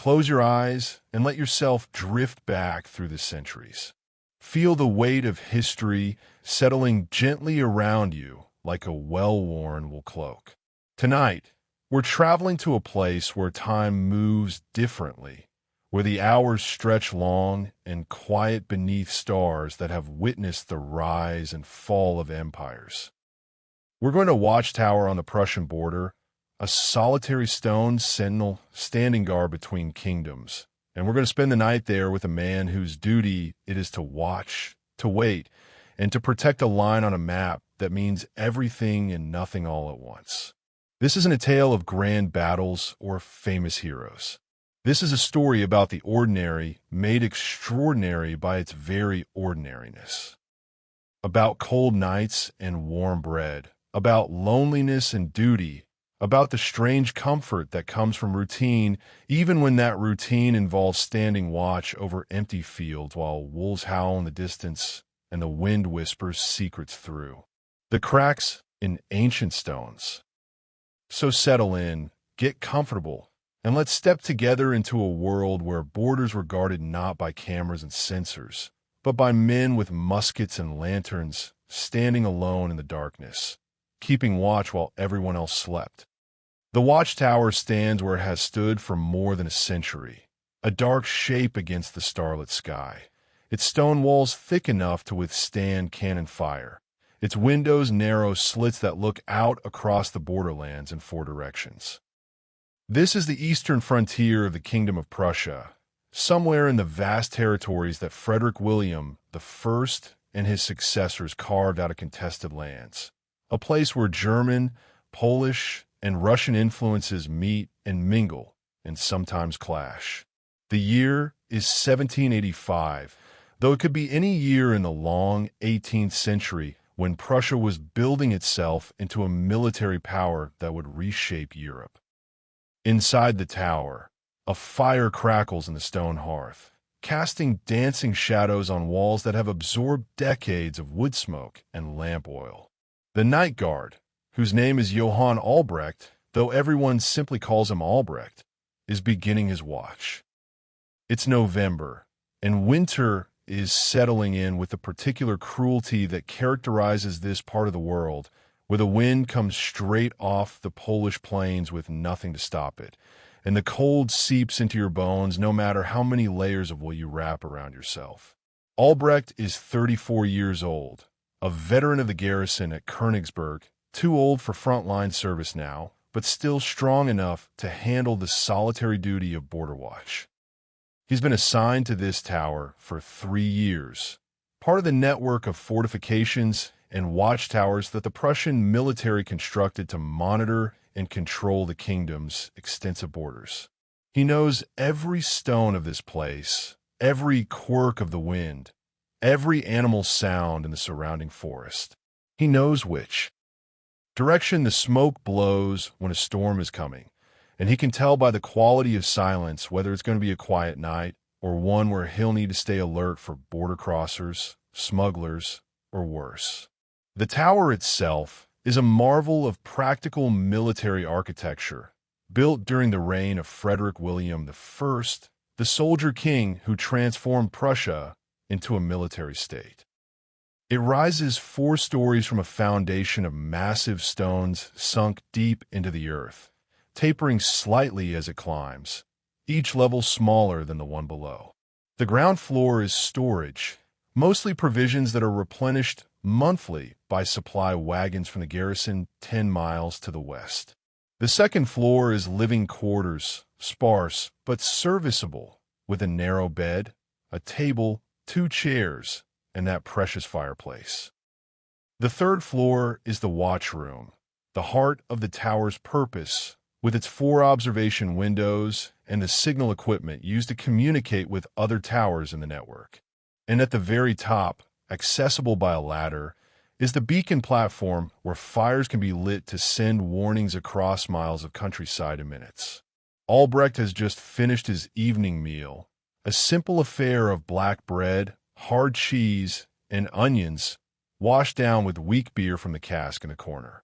close your eyes and let yourself drift back through the centuries. Feel the weight of history settling gently around you like a well-worn wool cloak. Tonight, we're traveling to a place where time moves differently, where the hours stretch long and quiet beneath stars that have witnessed the rise and fall of empires. We're going to a watchtower on the Prussian border, a solitary stone sentinel standing guard between kingdoms. And we're going to spend the night there with a man whose duty it is to watch, to wait, and to protect a line on a map that means everything and nothing all at once. This isn't a tale of grand battles or famous heroes. This is a story about the ordinary made extraordinary by its very ordinariness. About cold nights and warm bread, about loneliness and duty, about the strange comfort that comes from routine, even when that routine involves standing watch over empty fields while wolves howl in the distance and the wind whispers secrets through the cracks in ancient stones. So settle in, get comfortable, and let's step together into a world where borders were guarded not by cameras and sensors, but by men with muskets and lanterns standing alone in the darkness, keeping watch while everyone else slept. The watchtower stands where it has stood for more than a century, a dark shape against the starlit sky, its stone walls thick enough to withstand cannon fire, its windows narrow slits that look out across the borderlands in 4 directions. This is the eastern frontier of the Kingdom of Prussia, somewhere in the vast territories that Frederick William I and his successors carved out of contested lands, a place where German, Polish, and Russian influences meet and mingle and sometimes clash. The year is 1785, though it could be any year in the long 18th century when Prussia was building itself into a military power that would reshape Europe. Inside the tower, a fire crackles in the stone hearth, casting dancing shadows on walls that have absorbed decades of wood smoke and lamp oil. The night guard, whose name is Johann Albrecht, though everyone simply calls him Albrecht, is beginning his watch. It's November, and winter is settling in with the particular cruelty that characterizes this part of the world, where the wind comes straight off the Polish plains with nothing to stop it, and the cold seeps into your bones no matter how many layers of wool you wrap around yourself. Albrecht is 34 years old, a veteran of the garrison at Königsberg, too old for frontline service now, but still strong enough to handle the solitary duty of border watch. He's been assigned to this tower for 3 years, part of the network of fortifications and watchtowers that the Prussian military constructed to monitor and control the kingdom's extensive borders. He knows every stone of this place, every quirk of the wind, every animal sound in the surrounding forest. He knows which direction the smoke blows when a storm is coming, and he can tell by the quality of silence whether it's going to be a quiet night or one where he'll need to stay alert for border crossers, smugglers, or worse. The tower itself is a marvel of practical military architecture, built during the reign of Frederick William I, the soldier king who transformed Prussia into a military state. It rises 4 stories from a foundation of massive stones sunk deep into the earth, tapering slightly as it climbs, each level smaller than the one below. The ground floor is storage, mostly provisions that are replenished monthly by supply wagons from the garrison 10 miles to the west. The second floor is living quarters, sparse but serviceable, with a narrow bed, a table, 2 chairs, and that precious fireplace. The third floor is the watch room, the heart of the tower's purpose, with its 4 observation windows and the signal equipment used to communicate with other towers in the network. And at the very top, accessible by a ladder, is the beacon platform where fires can be lit to send warnings across miles of countryside in minutes. Albrecht has just finished his evening meal, a simple affair of black bread, hard cheese, and onions, washed down with weak beer from the cask in the corner.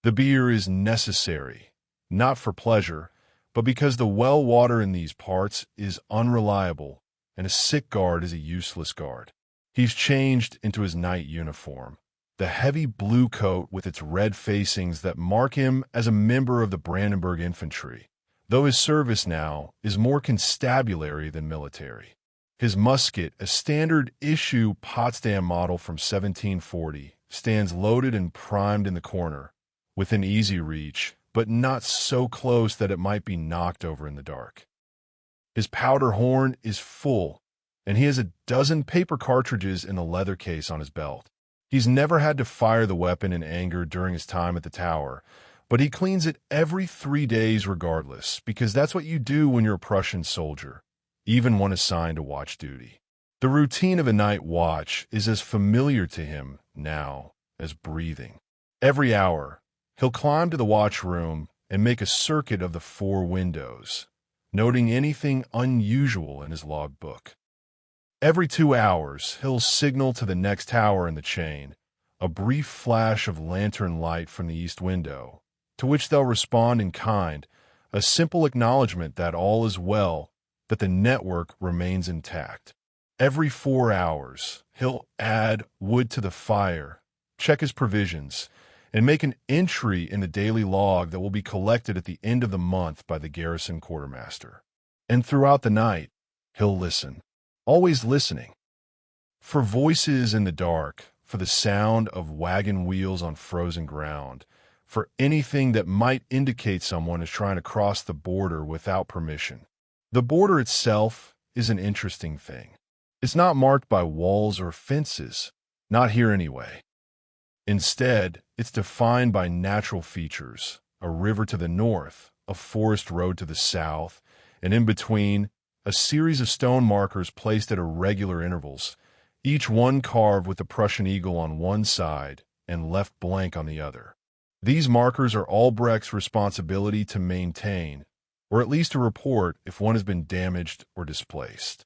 The beer is necessary, not for pleasure, but because the well water in these parts is unreliable and a sick guard is a useless guard. He's changed into his night uniform, the heavy blue coat with its red facings that mark him as a member of the Brandenburg Infantry, though his service now is more constabulary than military. His musket, a standard-issue Potsdam model from 1740, stands loaded and primed in the corner, within easy reach, but not so close that it might be knocked over in the dark. His powder horn is full, and he has a dozen paper cartridges in a leather case on his belt. He's never had to fire the weapon in anger during his time at the tower, but he cleans it every 3 days regardless, because that's what you do when you're a Prussian soldier, even when assigned to watch duty. The routine of a night watch is as familiar to him now as breathing. Every hour, he'll climb to the watch room and make a circuit of the 4 windows, noting anything unusual in his logbook. Every 2 hours, he'll signal to the next tower in the chain, a brief flash of lantern light from the east window, to which they'll respond in kind, a simple acknowledgement that all is well, that the network remains intact. Every 4 hours, he'll add wood to the fire, check his provisions, and make an entry in the daily log that will be collected at the end of the month by the garrison quartermaster. And throughout the night, he'll listen, always listening, for voices in the dark, for the sound of wagon wheels on frozen ground, for anything that might indicate someone is trying to cross the border without permission. The border itself is an interesting thing. It's not marked by walls or fences, not here anyway. Instead, it's defined by natural features, a river to the north, a forest road to the south, and in between, a series of stone markers placed at irregular intervals, each one carved with the Prussian eagle on one side and left blank on the other. These markers are Albrecht's responsibility to maintain, or at least to report if one has been damaged or displaced.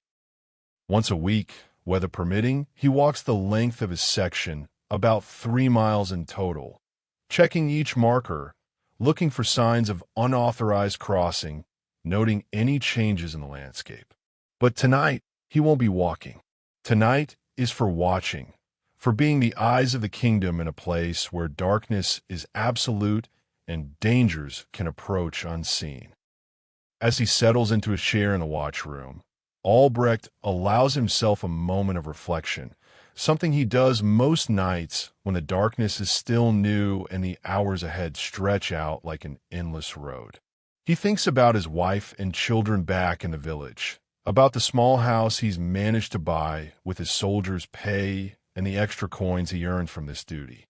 Once a week, weather permitting, he walks the length of his section, about 3 miles in total, checking each marker, looking for signs of unauthorized crossing, noting any changes in the landscape. But tonight, he won't be walking. Tonight is for watching, for being the eyes of the kingdom in a place where darkness is absolute and dangers can approach unseen. As he settles into a chair in the watchroom, Albrecht allows himself a moment of reflection, something he does most nights when the darkness is still new and the hours ahead stretch out like an endless road. He thinks about his wife and children back in the village, about the small house he's managed to buy with his soldiers' pay and the extra coins he earned from this duty.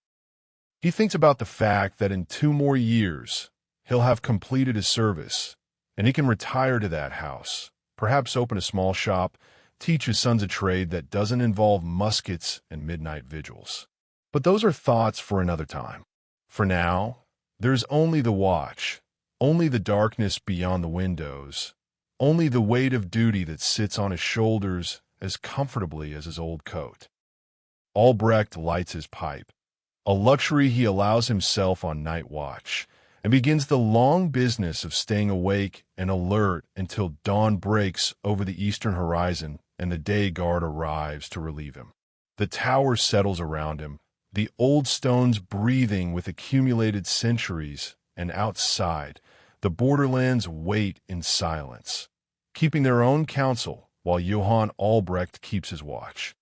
He thinks about the fact that in 2 more years, he'll have completed his service, and he can retire to that house, perhaps open a small shop, teach his sons a trade that doesn't involve muskets and midnight vigils. But those are thoughts for another time. For now, there's only the watch, only the darkness beyond the windows, only the weight of duty that sits on his shoulders as comfortably as his old coat. Albrecht lights his pipe, a luxury he allows himself on night watch, and begins the long business of staying awake and alert until dawn breaks over the eastern horizon and the day guard arrives to relieve him. The tower settles around him, the old stones breathing with accumulated centuries, and outside, the Borderlands wait in silence, keeping their own counsel while Johann Albrecht keeps his watch.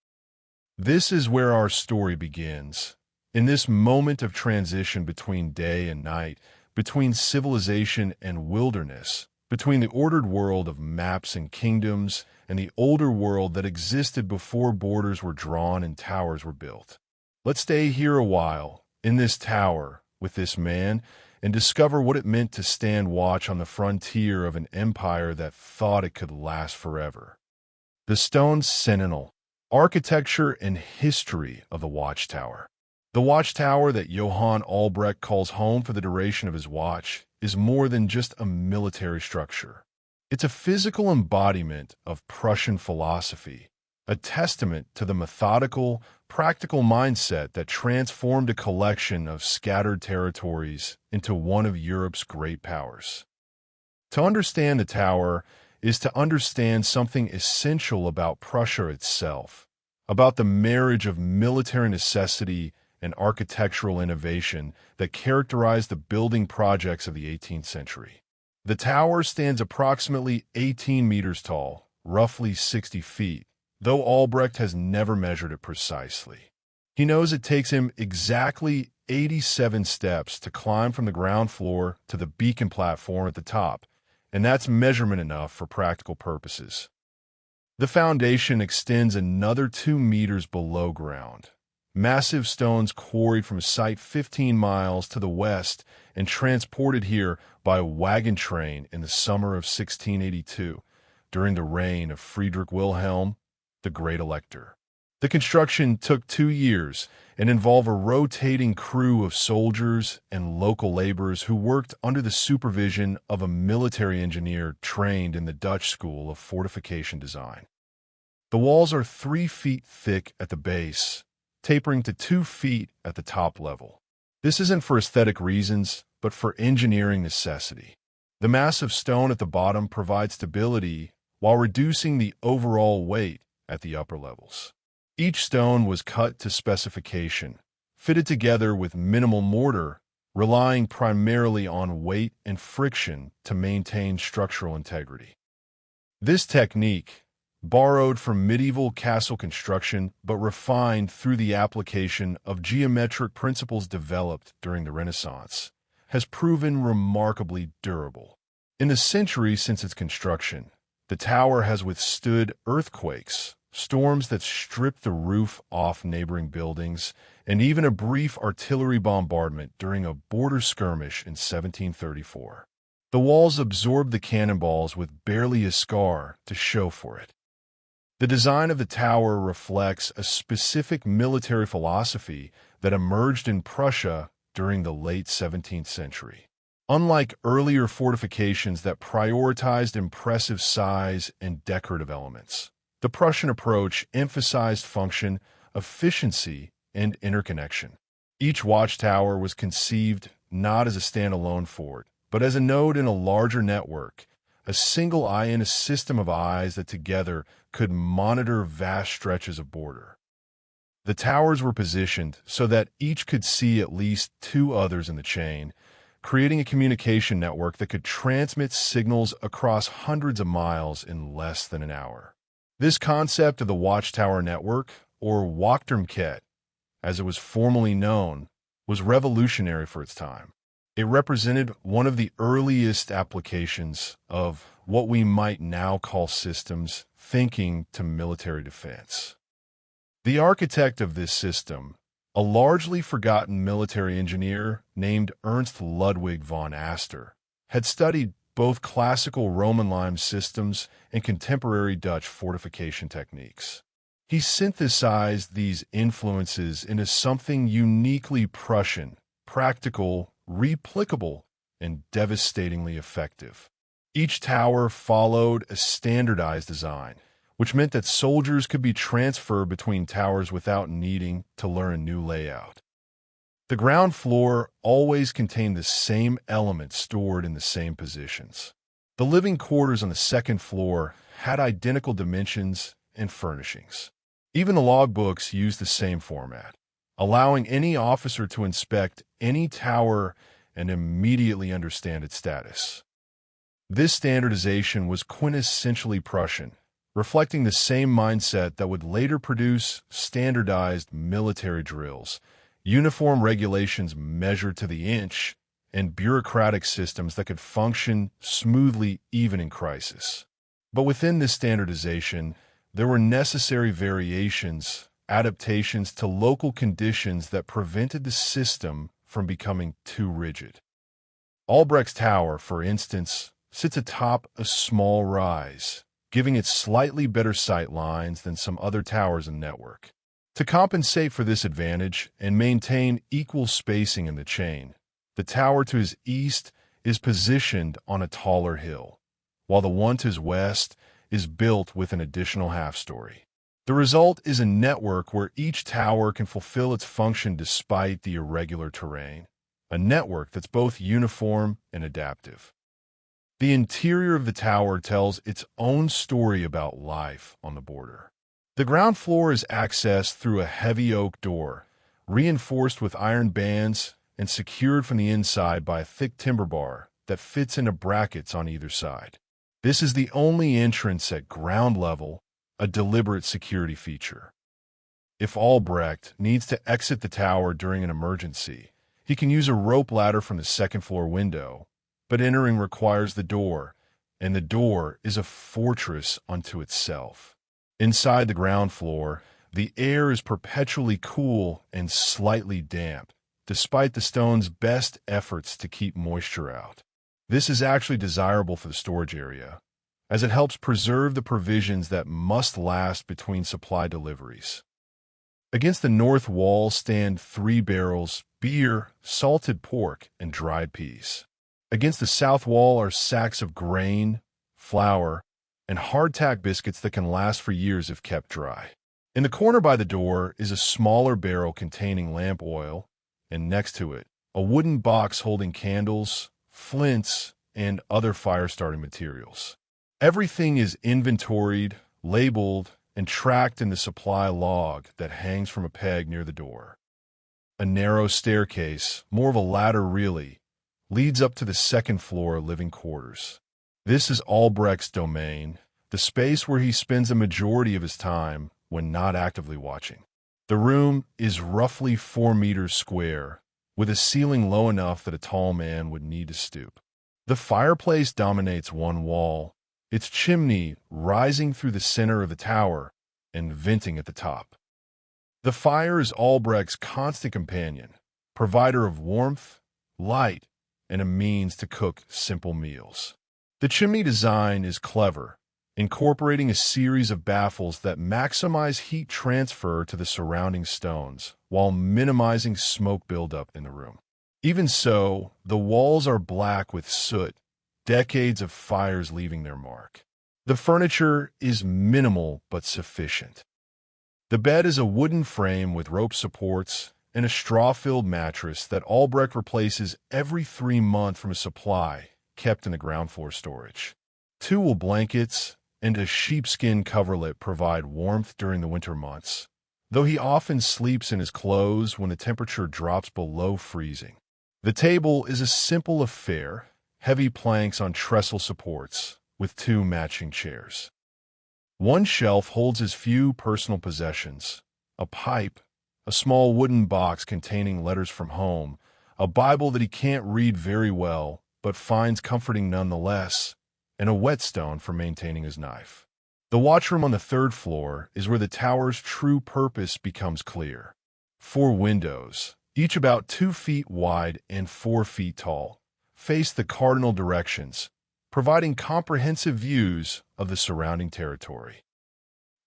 This is where our story begins, in this moment of transition between day and night, between civilization and wilderness, between the ordered world of maps and kingdoms and the older world that existed before borders were drawn and towers were built. Let's stay here a while, in this tower, with this man, and discover what it meant to stand watch on the frontier of an empire that thought it could last forever. The stone sentinel, architecture and history of the watchtower. The watchtower that Johann Albrecht calls home for the duration of his watch is more than just a military structure. It's a physical embodiment of Prussian philosophy, a testament to the methodical, practical mindset that transformed a collection of scattered territories into one of Europe's great powers. To understand the tower is to understand something essential about Prussia itself, about the marriage of military necessity and architectural innovation that characterized the building projects of the 18th century. The tower stands approximately 18 meters tall, roughly 60 feet, though Albrecht has never measured it precisely. He knows it takes him exactly 87 steps to climb from the ground floor to the beacon platform at the top, and that's measurement enough for practical purposes. The foundation extends another 2 meters below ground. Massive stones quarried from a site 15 miles to the west and transported here by a wagon train in the summer of 1682, during the reign of Friedrich Wilhelm, the Great Elector. The construction took 2 years and involved a rotating crew of soldiers and local laborers who worked under the supervision of a military engineer trained in the Dutch School of Fortification Design. The walls are 3 feet thick at the base, tapering to 2 feet at the top level. This isn't for aesthetic reasons, but for engineering necessity. The mass of stone at the bottom provides stability while reducing the overall weight at the upper levels. Each stone was cut to specification, fitted together with minimal mortar, relying primarily on weight and friction to maintain structural integrity. This technique, borrowed from medieval castle construction but refined through the application of geometric principles developed during the Renaissance, has proven remarkably durable. In the centuries since its construction, the tower has withstood earthquakes, storms that stripped the roof off neighboring buildings, and even a brief artillery bombardment during a border skirmish in 1734. The walls absorbed the cannonballs with barely a scar to show for it. The design of the tower reflects a specific military philosophy that emerged in Prussia during the late 17th century. Unlike earlier fortifications that prioritized impressive size and decorative elements, the Prussian approach emphasized function, efficiency, and interconnection. Each watchtower was conceived not as a standalone fort, but as a node in a larger network, a single eye in a system of eyes that together could monitor vast stretches of border. The towers were positioned so that each could see at least 2 others in the chain, creating a communication network that could transmit signals across hundreds of miles in less than an hour. This concept of the Watchtower Network, or Wachtturmkette, as it was formally known, was revolutionary for its time. It represented one of the earliest applications of what we might now call systems thinking to military defense. The architect of this system, a largely forgotten military engineer named Ernst Ludwig von Aster, had studied both classical Roman lime systems and contemporary Dutch fortification techniques. He synthesized these influences into something uniquely Prussian, practical, replicable, and devastatingly effective. Each tower followed a standardized design, which meant that soldiers could be transferred between towers without needing to learn a new layout. The ground floor always contained the same elements stored in the same positions. The living quarters on the second floor had identical dimensions and furnishings. Even the logbooks used the same format, allowing any officer to inspect any tower and immediately understand its status. This standardization was quintessentially Prussian, reflecting the same mindset that would later produce standardized military drills, uniform regulations measured to the inch, and bureaucratic systems that could function smoothly even in crisis. But within this standardization, there were necessary variations, adaptations to local conditions that prevented the system from becoming too rigid. Albrecht's tower, for instance, sits atop a small rise, giving it slightly better sight lines than some other towers in the network. To compensate for this advantage and maintain equal spacing in the chain, the tower to his east is positioned on a taller hill, while the one to his west is built with an additional half-story. The result is a network where each tower can fulfill its function despite the irregular terrain, a network that's both uniform and adaptive. The interior of the tower tells its own story about life on the border. The ground floor is accessed through a heavy oak door, reinforced with iron bands and secured from the inside by a thick timber bar that fits into brackets on either side. This is the only entrance at ground level, a deliberate security feature. If Albrecht needs to exit the tower during an emergency, he can use a rope ladder from the second-floor window, but entering requires the door, and the door is a fortress unto itself. Inside the ground floor, the air is perpetually cool and slightly damp, despite the stone's best efforts to keep moisture out. This is actually desirable for the storage area, as it helps preserve the provisions that must last between supply deliveries. Against the north wall stand 3 barrels, beer, salted pork, and dried peas. Against the south wall are sacks of grain, flour, and hardtack biscuits that can last for years if kept dry. In the corner by the door is a smaller barrel containing lamp oil, and next to it, a wooden box holding candles, flints, and other fire-starting materials. Everything is inventoried, labeled, and tracked in the supply log that hangs from a peg near the door. A narrow staircase, more of a ladder really, leads up to the second-floor living quarters. This is Albrecht's domain, the space where he spends a majority of his time when not actively watching. The room is roughly 4 meters square, with a ceiling low enough that a tall man would need to stoop. The fireplace dominates one wall, its chimney rising through the center of the tower and venting at the top. The fire is Albrecht's constant companion, provider of warmth, light, and a means to cook simple meals. The chimney design is clever, incorporating a series of baffles that maximize heat transfer to the surrounding stones while minimizing smoke buildup in the room. Even so, the walls are black with soot, decades of fires leaving their mark. The furniture is minimal but sufficient. The bed is a wooden frame with rope supports and a straw-filled mattress that Albrecht replaces every 3 months from a supply kept in the ground floor storage. 2 wool blankets and a sheepskin coverlet provide warmth during the winter months, though he often sleeps in his clothes when the temperature drops below freezing. The table is a simple affair, heavy planks on trestle supports, with 2 matching chairs. One shelf holds his few personal possessions: a pipe, a small wooden box containing letters from home, a Bible that he can't read very well but finds comforting nonetheless, and a whetstone for maintaining his knife. The watchroom on the 3rd floor is where the tower's true purpose becomes clear. 4 windows, each about 2 feet wide and 4 feet tall, face the cardinal directions, providing comprehensive views of the surrounding territory.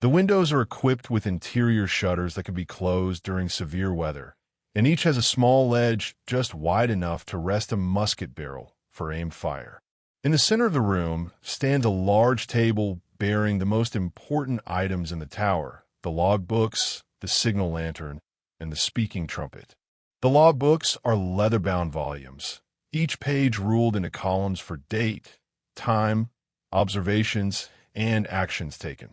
The windows are equipped with interior shutters that can be closed during severe weather, and each has a small ledge just wide enough to rest a musket barrel for aimed fire. In the center of the room stands a large table bearing the most important items in the tower: the logbooks, the signal lantern, and the speaking trumpet. The logbooks are leather-bound volumes, each page ruled into columns for date, time, observations, and actions taken.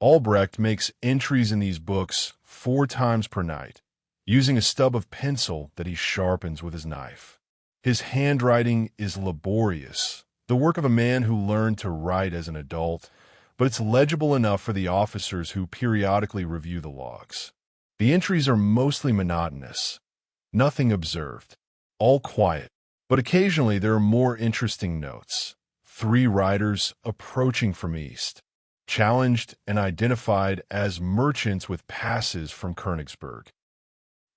Albrecht makes entries in these books 4 times per night, using a stub of pencil that he sharpens with his knife. His handwriting is laborious, the work of a man who learned to write as an adult, but it's legible enough for the officers who periodically review the logs. The entries are mostly monotonous, nothing observed, all quiet, but occasionally there are more interesting notes. 3 riders approaching from east, challenged and identified as merchants with passes from Königsberg,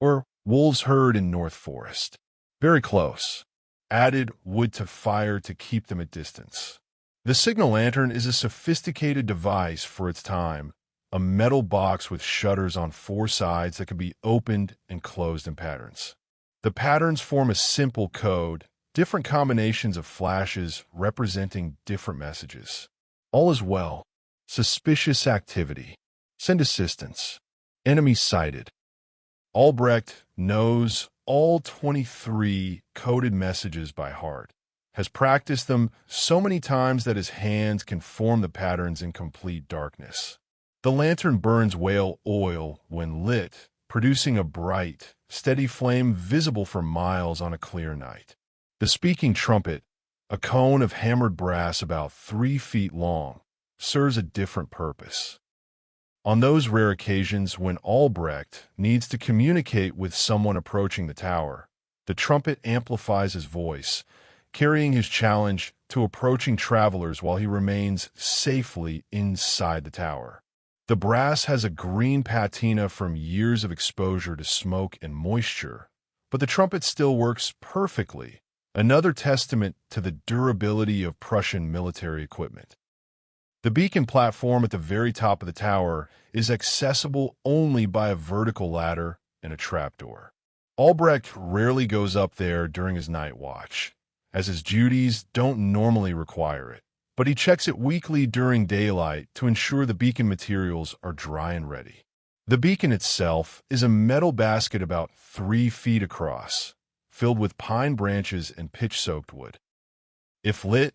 or wolves heard in North Forest. Very close. Added wood to fire to keep them at distance. The signal lantern is a sophisticated device for its time, a metal box with shutters on 4 sides that can be opened and closed in patterns. The patterns form a simple code, different combinations of flashes representing different messages. All is well. Suspicious activity. Send assistance. Enemy sighted. Albrecht knows all 23 coded messages by heart, has practiced them so many times that his hands can form the patterns in complete darkness. The lantern burns whale oil when lit, producing a bright, steady flame visible for miles on a clear night. The speaking trumpet, a cone of hammered brass about 3 feet long, serves a different purpose. On those rare occasions when Albrecht needs to communicate with someone approaching the tower, the trumpet amplifies his voice, carrying his challenge to approaching travelers while he remains safely inside the tower. The brass has a green patina from years of exposure to smoke and moisture, but the trumpet still works perfectly, another testament to the durability of Prussian military equipment. The beacon platform at the very top of the tower is accessible only by a vertical ladder and a trapdoor. Albrecht rarely goes up there during his night watch, as his duties don't normally require it, but he checks it weekly during daylight to ensure the beacon materials are dry and ready. The beacon itself is a metal basket about 3 feet across, filled with pine branches and pitch-soaked wood. If lit,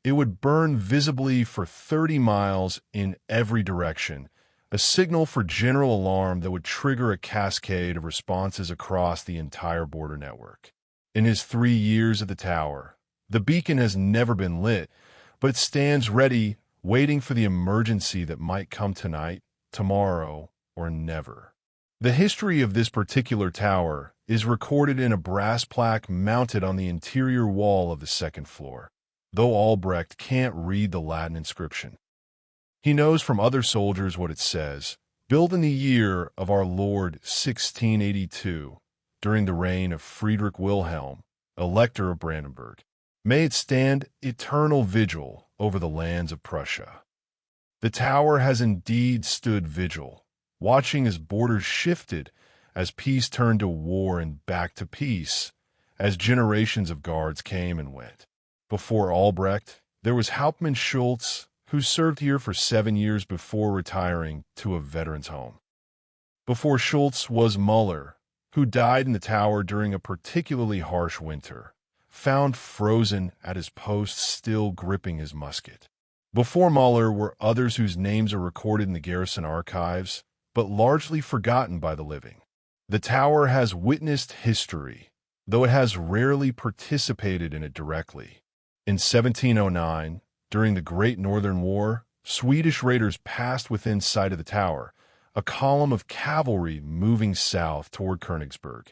it would burn visibly for 30 miles in every direction, a signal for general alarm that would trigger a cascade of responses across the entire border network. In his 3 years at the tower, the beacon has never been lit, but it stands ready, waiting for the emergency that might come tonight, tomorrow, or never. The history of this particular tower is recorded in a brass plaque mounted on the interior wall of the second floor, though Albrecht can't read the Latin inscription. He knows from other soldiers what it says: built in the year of our Lord 1682, during the reign of Friedrich Wilhelm, Elector of Brandenburg. May it stand eternal vigil over the lands of Prussia. The tower has indeed stood vigil, watching as borders shifted, as peace turned to war and back to peace, as generations of guards came and went. Before Albrecht, there was Hauptmann Schultz, who served here for 7 years before retiring to a veterans' home. Before Schultz was Muller, who died in the tower during a particularly harsh winter, found frozen at his post still gripping his musket. Before Muller were others whose names are recorded in the garrison archives, but largely forgotten by the living. The tower has witnessed history, though it has rarely participated in it directly. In 1709, during the Great Northern War, Swedish raiders passed within sight of the tower, a column of cavalry moving south toward Königsberg.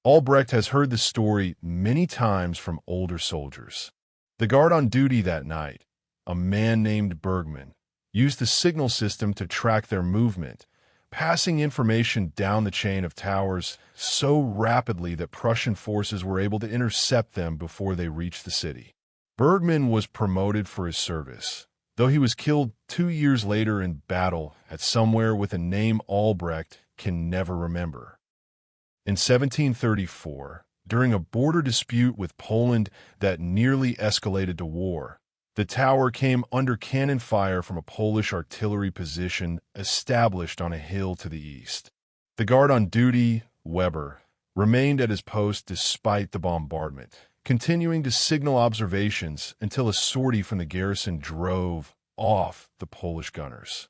Albrecht has heard the story many times from older soldiers. The guard on duty that night, a man named Bergman, used the signal system to track their movement, passing information down the chain of towers so rapidly that Prussian forces were able to intercept them before they reached the city. Bergman was promoted for his service, though he was killed 2 years later in battle at somewhere with a name Albrecht can never remember. In 1734, during a border dispute with Poland that nearly escalated to war, the tower came under cannon fire from a Polish artillery position established on a hill to the east. The guard on duty, Weber, remained at his post despite the bombardment, continuing to signal observations until a sortie from the garrison drove off the Polish gunners.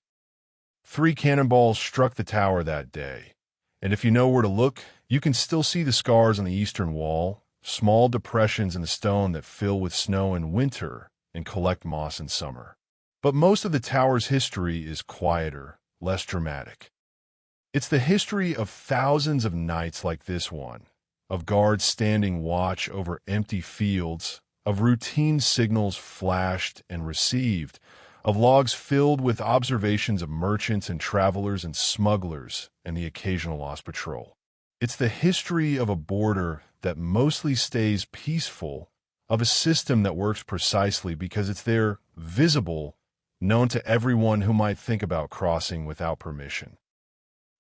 3 cannonballs struck the tower that day, and if you know where to look, you can still see the scars on the eastern wall, small depressions in the stone that fill with snow in winter and collect moss in summer. But most of the tower's history is quieter, less dramatic. It's the history of thousands of nights like this one, of guards standing watch over empty fields, of routine signals flashed and received, of logs filled with observations of merchants and travelers and smugglers and the occasional lost patrol. It's the history of a border that mostly stays peaceful, of a system that works precisely because it's there, visible, known to everyone who might think about crossing without permission.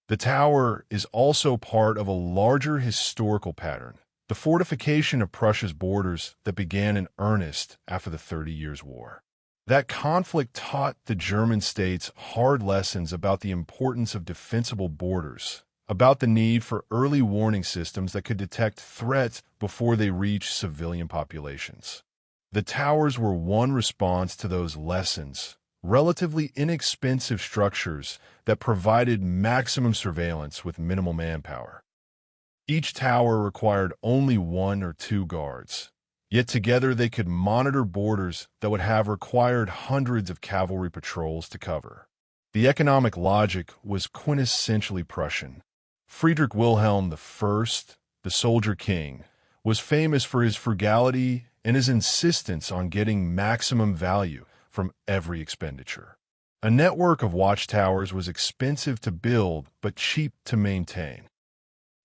The tower is also part of a larger historical pattern, the fortification of Prussia's borders that began in earnest after the 30 Years' War. That conflict taught the German states hard lessons about the importance of defensible borders, about the need for early warning systems that could detect threats before they reach civilian populations. The towers were one response to those lessons, relatively inexpensive structures that provided maximum surveillance with minimal manpower. Each tower required only 1 or 2 guards, yet together they could monitor borders that would have required hundreds of cavalry patrols to cover. The economic logic was quintessentially Prussian. Friedrich Wilhelm I, the soldier king, was famous for his frugality and his insistence on getting maximum value from every expenditure. A network of watchtowers was expensive to build but cheap to maintain.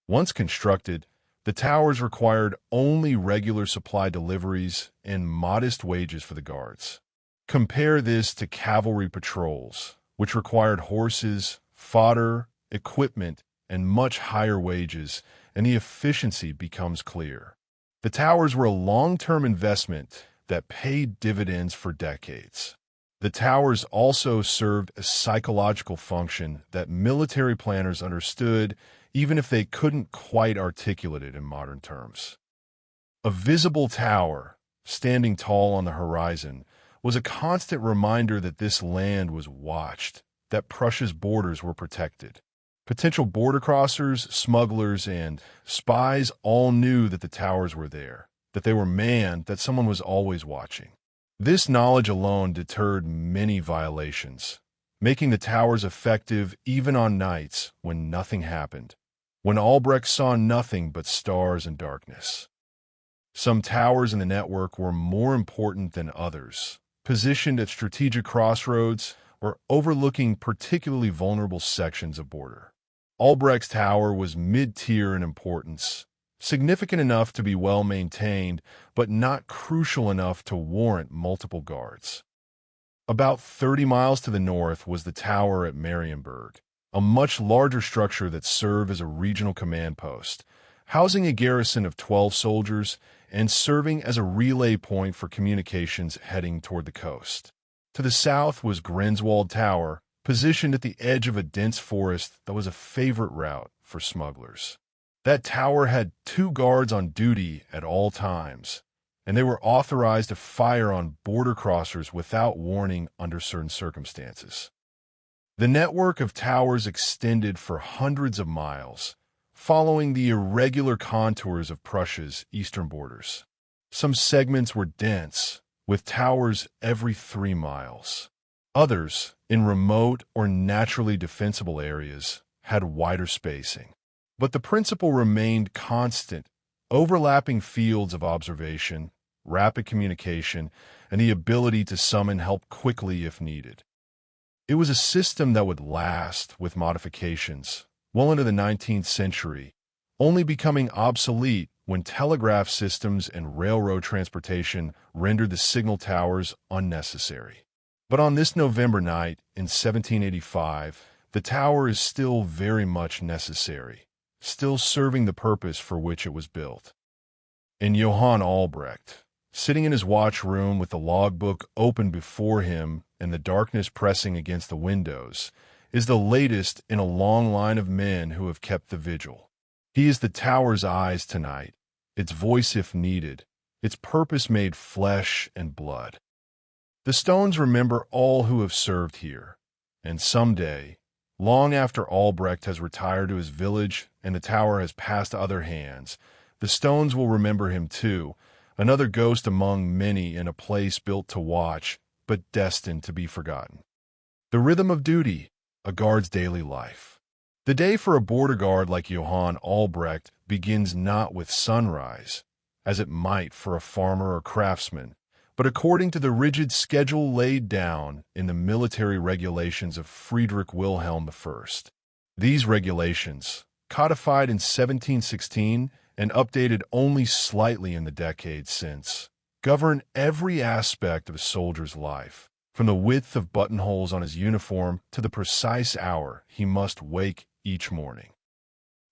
Once constructed, the towers required only regular supply deliveries and modest wages for the guards. Compare this to cavalry patrols, which required horses, fodder, equipment, and much higher wages, and the efficiency becomes clear. The towers were a long-term investment that paid dividends for decades. The towers also served a psychological function that military planners understood, even if they couldn't quite articulate it in modern terms. A visible tower, standing tall on the horizon, was a constant reminder that this land was watched, that Prussia's borders were protected. Potential border crossers, smugglers, and spies all knew that the towers were there, that they were manned, that someone was always watching. This knowledge alone deterred many violations, making the towers effective even on nights when nothing happened, when Albrecht saw nothing but stars and darkness. Some towers in the network were more important than others, positioned at strategic crossroads or overlooking particularly vulnerable sections of border. Albrecht's tower was mid-tier in importance, significant enough to be well-maintained, but not crucial enough to warrant multiple guards. About 30 miles to the north was the tower at Marienburg, a much larger structure that served as a regional command post, housing a garrison of 12 soldiers and serving as a relay point for communications heading toward the coast. To the south was Grenzwald Tower, positioned at the edge of a dense forest that was a favorite route for smugglers. That tower had 2 guards on duty at all times, and they were authorized to fire on border crossers without warning under certain circumstances. The network of towers extended for hundreds of miles, following the irregular contours of Prussia's eastern borders. Some segments were dense, with towers every 3 miles. Others, in remote or naturally defensible areas, had wider spacing. But the principle remained constant: overlapping fields of observation, rapid communication, and the ability to summon help quickly if needed. It was a system that would last, with modifications, well into the 19th century, only becoming obsolete when telegraph systems and railroad transportation rendered the signal towers unnecessary. But on this November night in 1785, the tower is still very much necessary, still serving the purpose for which it was built. And Johann Albrecht, sitting in his watch room with the logbook open before him and the darkness pressing against the windows, is the latest in a long line of men who have kept the vigil. He is the tower's eyes tonight, its voice if needed, its purpose made flesh and blood. The stones remember all who have served here, and someday, long after Albrecht has retired to his village and the tower has passed to other hands, the stones will remember him too, another ghost among many in a place built to watch, but destined to be forgotten. The rhythm of duty, a guard's daily life. The day for a border guard like Johann Albrecht begins not with sunrise, as it might for a farmer or craftsman, but according to the rigid schedule laid down in the military regulations of Friedrich Wilhelm I. These regulations, codified in 1716 and updated only slightly in the decades since, govern every aspect of a soldier's life, from the width of buttonholes on his uniform to the precise hour he must wake each morning.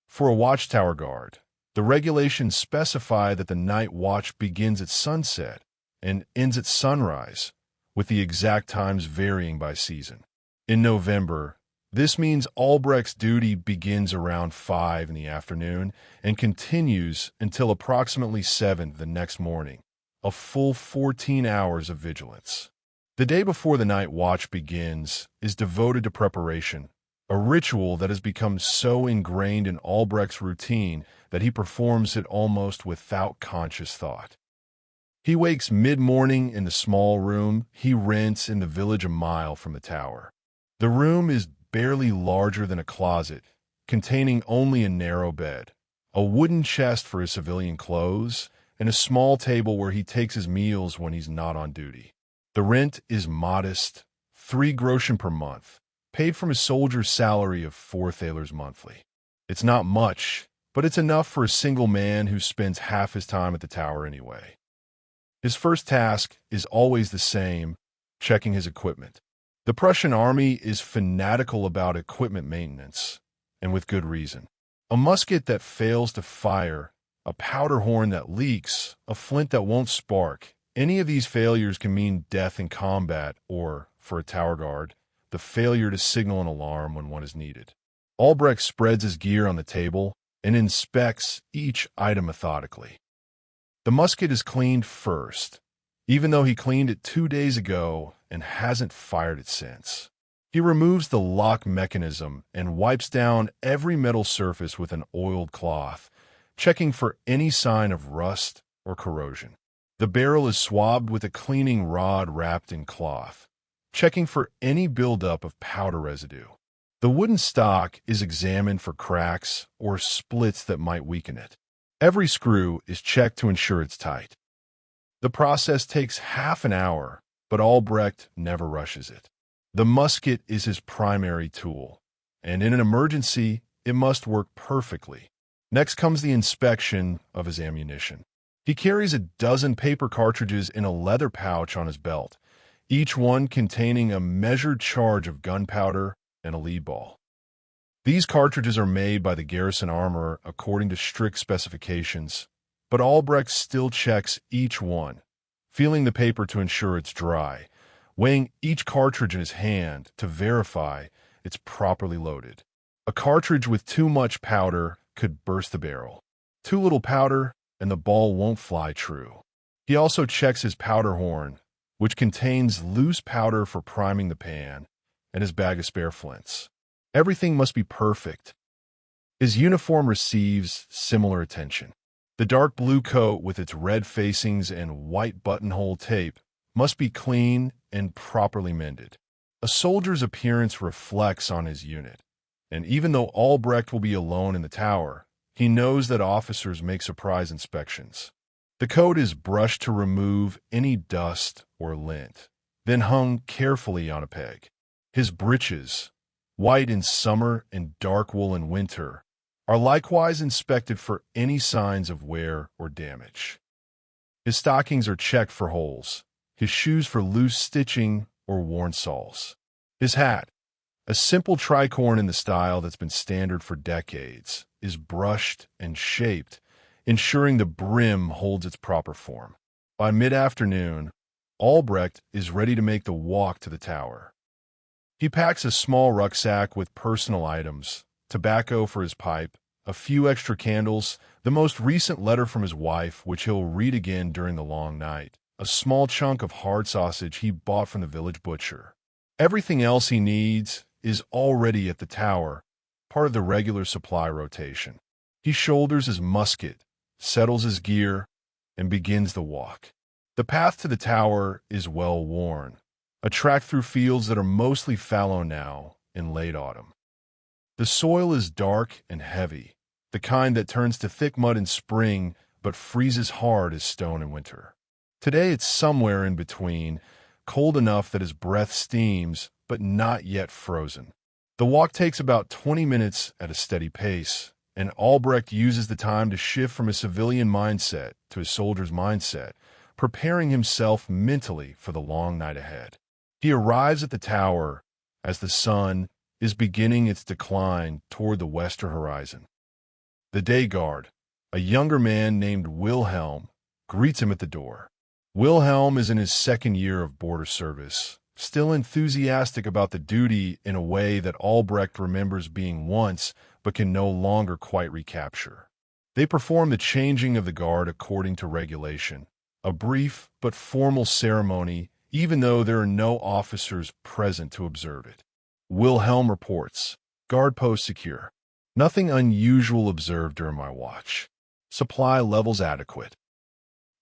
For a watchtower guard, the regulations specify that the night watch begins at sunset and ends at sunrise, with the exact times varying by season. In November, this means Albrecht's duty begins around 5 in the afternoon and continues until approximately 7 the next morning, a full 14 hours of vigilance. The day before the night watch begins is devoted to preparation, a ritual that has become so ingrained in Albrecht's routine that he performs it almost without conscious thought. He wakes mid-morning in the small room he rents in the village a mile from the tower. The room is barely larger than a closet, containing only a narrow bed, a wooden chest for his civilian clothes, and a small table where he takes his meals when he's not on duty. The rent is modest, 3 groschen per month, paid from a soldier's salary of 4 thalers monthly. It's not much, but it's enough for a single man who spends half his time at the tower anyway. His first task is always the same, checking his equipment. The Prussian army is fanatical about equipment maintenance, and with good reason. A musket that fails to fire, a powder horn that leaks, a flint that won't spark. Any of these failures can mean death in combat or, for a tower guard, the failure to signal an alarm when one is needed. Albrecht spreads his gear on the table and inspects each item methodically. The musket is cleaned first, even though he cleaned it 2 days ago and hasn't fired it since. He removes the lock mechanism and wipes down every metal surface with an oiled cloth, checking for any sign of rust or corrosion. The barrel is swabbed with a cleaning rod wrapped in cloth, checking for any buildup of powder residue. The wooden stock is examined for cracks or splits that might weaken it. Every screw is checked to ensure it's tight. The process takes half an hour, but Albrecht never rushes it. The musket is his primary tool, and in an emergency, it must work perfectly. Next comes the inspection of his ammunition. He carries a dozen paper cartridges in a leather pouch on his belt, each one containing a measured charge of gunpowder and a lead ball. These cartridges are made by the garrison armorer according to strict specifications, but Albrecht still checks each one, feeling the paper to ensure it's dry, weighing each cartridge in his hand to verify it's properly loaded. A cartridge with too much powder could burst the barrel. Too little powder, and the ball won't fly true. He also checks his powder horn, which contains loose powder for priming the pan, and his bag of spare flints. Everything must be perfect. His uniform receives similar attention. The dark blue coat with its red facings and white buttonhole tape must be clean and properly mended. A soldier's appearance reflects on his unit, and even though Albrecht will be alone in the tower, he knows that officers make surprise inspections. The coat is brushed to remove any dust or lint, then hung carefully on a peg. His breeches, white in summer and dark wool in winter, are likewise inspected for any signs of wear or damage. His stockings are checked for holes, his shoes for loose stitching or worn soles. His hat, a simple tricorn in the style that's been standard for decades, is brushed and shaped, ensuring the brim holds its proper form. By mid-afternoon, Albrecht is ready to make the walk to the tower. He packs a small rucksack with personal items, tobacco for his pipe, a few extra candles, the most recent letter from his wife, which he'll read again during the long night, a small chunk of hard sausage he bought from the village butcher. Everything else he needs is already at the tower, part of the regular supply rotation. He shoulders his musket, settles his gear, and begins the walk. The path to the tower is well worn, a track through fields that are mostly fallow now in late autumn. The soil is dark and heavy, the kind that turns to thick mud in spring but freezes hard as stone in winter. Today it's somewhere in between, cold enough that his breath steams, but not yet frozen. The walk takes about 20 minutes at a steady pace, and Albrecht uses the time to shift from his civilian mindset to his soldier's mindset, preparing himself mentally for the long night ahead. He arrives at the tower as the sun is beginning its decline toward the western horizon. The day guard, a younger man named Wilhelm, greets him at the door. Wilhelm is in his second year of border service, still enthusiastic about the duty in a way that Albrecht remembers being once but can no longer quite recapture. They perform the changing of the guard according to regulation, A brief but formal ceremony, even though there are no officers present to observe it. Wilhelm reports, guard post secure. Nothing unusual observed during my watch. Supply levels adequate.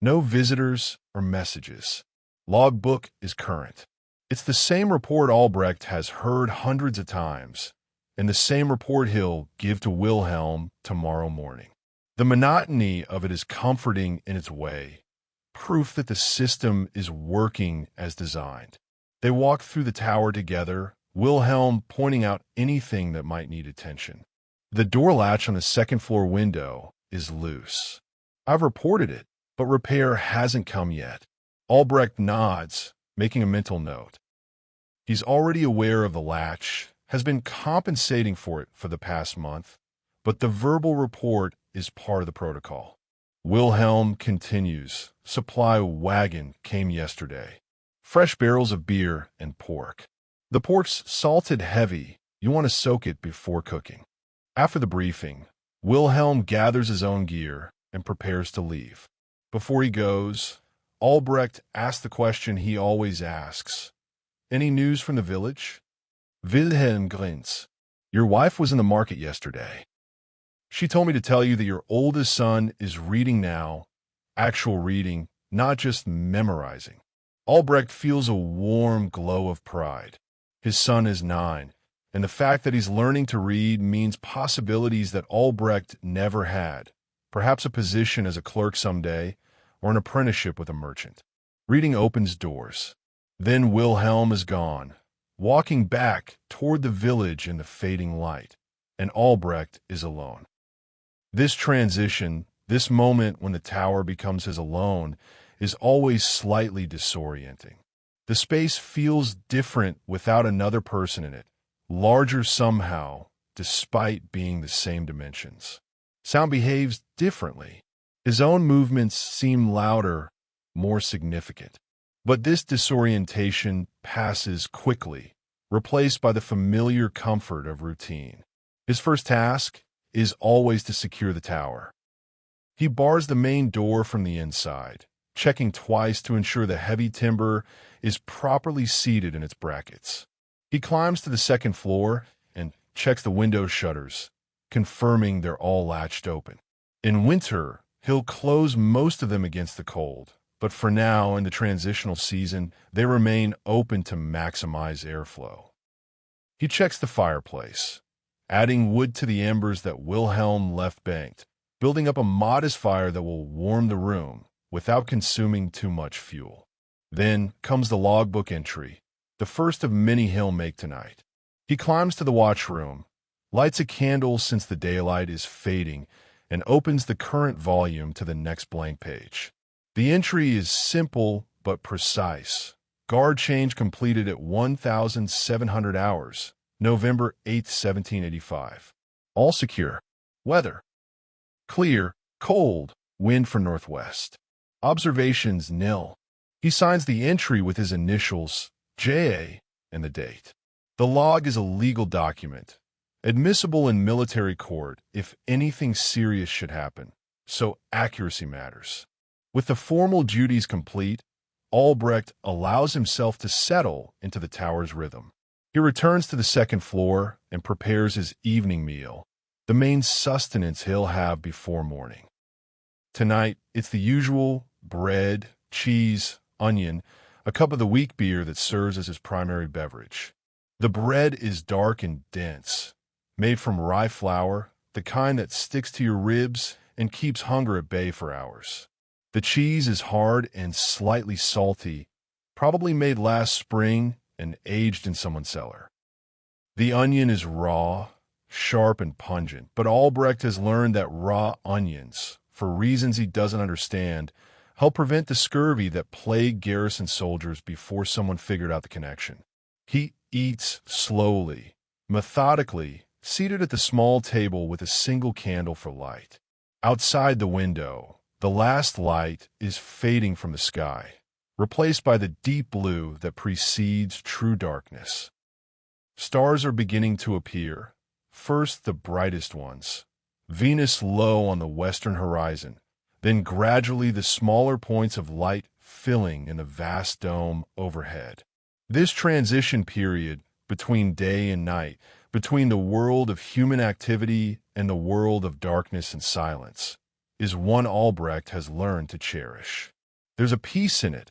No visitors or messages. Logbook is current. It's the same report Albrecht has heard hundreds of times, and the same report he'll give to Wilhelm tomorrow morning. The monotony of it is comforting in its way, proof that the system is working as designed. They walk through the tower together, Wilhelm pointing out anything that might need attention. The door latch on the second-floor window is loose. I've reported it, but repair hasn't come yet. Albrecht nods, making a mental note. He's already aware of the latch, has been compensating for it for the past month, but the verbal report is part of the protocol. Wilhelm continues. Supply wagon came yesterday. Fresh barrels of beer and pork. The pork's salted heavy. You want to soak it before cooking. After the briefing, Wilhelm gathers his own gear and prepares to leave. Before he goes, Albrecht asks the question he always asks. Any news from the village? Wilhelm grins. Your wife was in the market yesterday. She told me to tell you that your oldest son is reading now, actual reading, not just memorizing. Albrecht feels a warm glow of pride. His son is 9, and the fact that he's learning to read means possibilities that Albrecht never had, perhaps a position as a clerk someday, or an apprenticeship with a merchant. Reading opens doors. Then Wilhelm is gone, walking back toward the village in the fading light, and Albrecht is alone. This transition, this moment when the tower becomes his alone, is always slightly disorienting. The space feels different without another person in it, larger somehow, despite being the same dimensions. Sound behaves differently. His own movements seem louder, more significant. But this disorientation passes quickly, replaced by the familiar comfort of routine. His first task is always to secure the tower. He bars the main door from the inside, checking twice to ensure the heavy timber is properly seated in its brackets. He climbs to the second floor and checks the window shutters, confirming they're all latched open. In winter, he'll close most of them against the cold, but for now, in the transitional season, they remain open to maximize airflow. He checks the fireplace, adding wood to the embers that Wilhelm left banked, building up a modest fire that will warm the room without consuming too much fuel. Then comes the logbook entry, the first of many he'll make tonight. He climbs to the watchroom, lights a candle since the daylight is fading, and opens the current volume to the next blank page. The entry is simple but precise. Guard change completed at 1,700 hours, November 8, 1785. All secure. Weather: clear, cold, wind from northwest. Observations nil. He signs the entry with his initials, J.A., and the date. The log is a legal document, admissible in military court if anything serious should happen, so accuracy matters. With the formal duties complete, Albrecht allows himself to settle into the tower's rhythm. He returns to the second floor and prepares his evening meal, the main sustenance he'll have before morning. Tonight, it's the usual bread, cheese, onion, a cup of the weak beer that serves as his primary beverage. The bread is dark and dense, made from rye flour, the kind that sticks to your ribs and keeps hunger at bay for hours. The cheese is hard and slightly salty, probably made last spring and aged in someone's cellar. The onion is raw, sharp and pungent, but Albrecht has learned that raw onions, for reasons he doesn't understand, help prevent the scurvy that plagued garrison soldiers before someone figured out the connection. He eats slowly, methodically, seated at the small table with a single candle for light. Outside the window, the last light is fading from the sky, replaced by the deep blue that precedes true darkness. Stars are beginning to appear, first the brightest ones. Venus low on the western horizon, then gradually the smaller points of light filling in the vast dome overhead. This transition period between day and night, between the world of human activity and the world of darkness and silence, is one Albrecht has learned to cherish. There's a peace in it,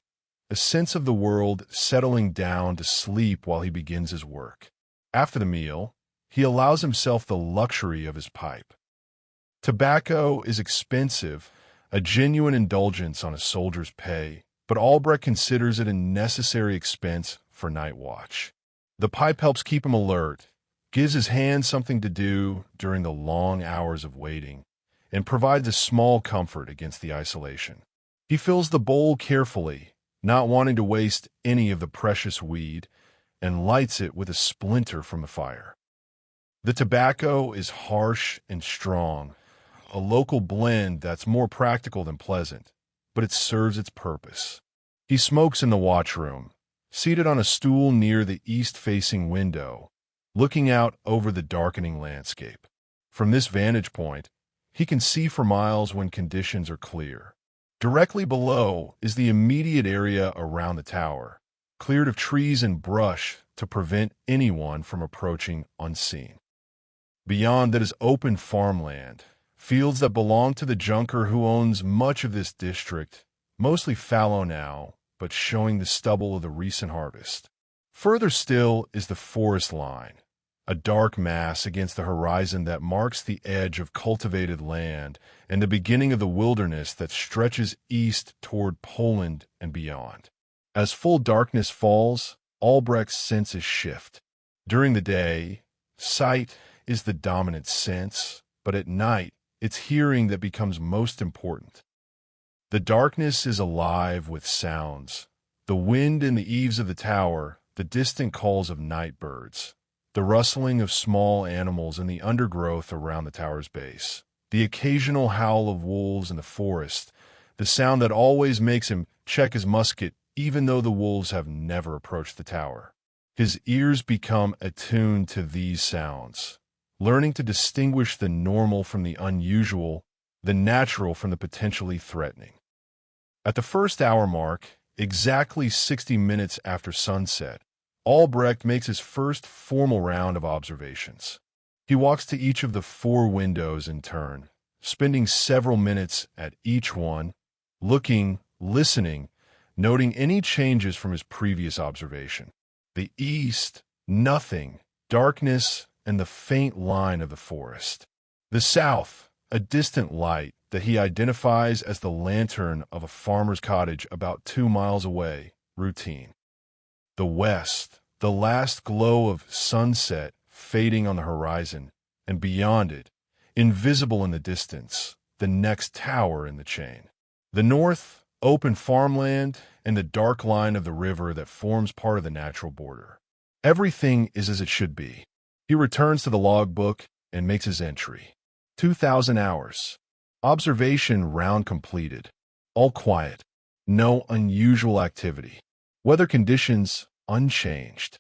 a sense of the world settling down to sleep while he begins his work. After the meal, he allows himself the luxury of his pipe. Tobacco is expensive, a genuine indulgence on a soldier's pay, but Albrecht considers it a necessary expense for night watch. The pipe helps keep him alert, gives his hands something to do during the long hours of waiting, and provides a small comfort against the isolation. He fills the bowl carefully, not wanting to waste any of the precious weed, and lights it with a splinter from the fire. The tobacco is harsh and strong, a local blend that's more practical than pleasant, but it serves its purpose. He smokes in the watchroom, seated on a stool near the east-facing window, looking out over the darkening landscape. From this vantage point, he can see for miles when conditions are clear. Directly below is the immediate area around the tower, cleared of trees and brush to prevent anyone from approaching unseen. Beyond that is open farmland, fields that belong to the junker who owns much of this district, mostly fallow now, but showing the stubble of the recent harvest. Further still is the forest line, a dark mass against the horizon that marks the edge of cultivated land and the beginning of the wilderness that stretches east toward Poland and beyond. As full darkness falls, Albrecht's senses shift. During the day, sight is the dominant sense, but at night, it's hearing that becomes most important. The darkness is alive with sounds. The wind in the eaves of the tower, the distant calls of night birds, the rustling of small animals in the undergrowth around the tower's base, the occasional howl of wolves in the forest, the sound that always makes him check his musket even though the wolves have never approached the tower. His ears become attuned to these sounds, learning to distinguish the normal from the unusual, the natural from the potentially threatening. At the first hour mark, exactly 60 minutes after sunset, Albrecht makes his first formal round of observations. He walks to each of the 4 windows in turn, spending several minutes at each one, looking, listening, noting any changes from his previous observation. The east, nothing, darkness, and the faint line of the forest. The south, a distant light that he identifies as the lantern of a farmer's cottage about 2 miles away, routine. The west, the last glow of sunset fading on the horizon, and beyond it, invisible in the distance, the next tower in the chain. The north, open farmland, and the dark line of the river that forms part of the natural border. Everything is as it should be. He returns to the logbook and makes his entry. 2,000 hours. Observation round completed. All quiet. No unusual activity. Weather conditions unchanged.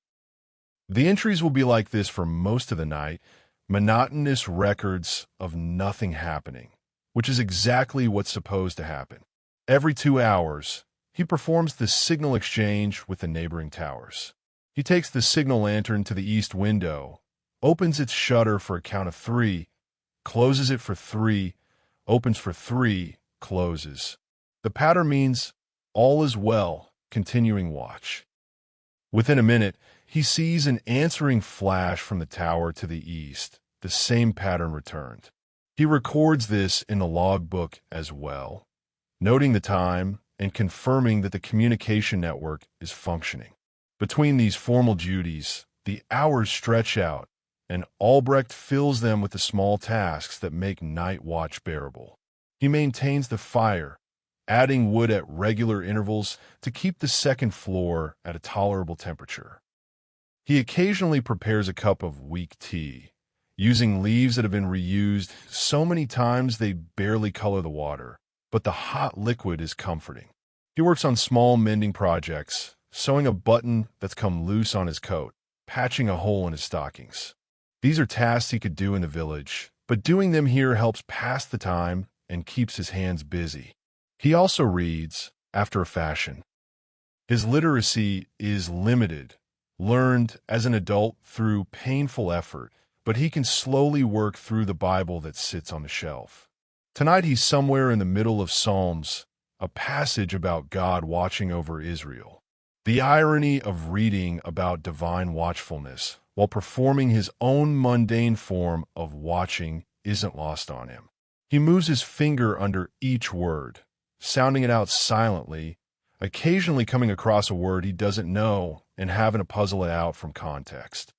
The entries will be like this for most of the night, monotonous records of nothing happening, which is exactly what's supposed to happen. Every 2 hours, he performs the signal exchange with the neighboring towers. He takes the signal lantern to the east window, opens its shutter for a count of 3, closes it for 3, opens for 3, closes. The pattern means all is well, continuing watch. Within a minute, he sees an answering flash from the tower to the east, the same pattern returned. He records this in the logbook as well, noting the time and confirming that the communication network is functioning. Between these formal duties, the hours stretch out, and Albrecht fills them with the small tasks that make night watch bearable. He maintains the fire, adding wood at regular intervals to keep the second floor at a tolerable temperature. He occasionally prepares a cup of weak tea, using leaves that have been reused so many times they barely color the water, but the hot liquid is comforting. He works on small mending projects, sewing a button that's come loose on his coat, patching a hole in his stockings. These are tasks he could do in the village, but doing them here helps pass the time and keeps his hands busy. He also reads, after a fashion. His literacy is limited, learned as an adult through painful effort, but he can slowly work through the Bible that sits on the shelf. Tonight he's somewhere in the middle of Psalms, a passage about God watching over Israel. The irony of reading about divine watchfulness while performing his own mundane form of watching isn't lost on him. He moves his finger under each word, sounding it out silently, occasionally coming across a word he doesn't know and having to puzzle it out from context.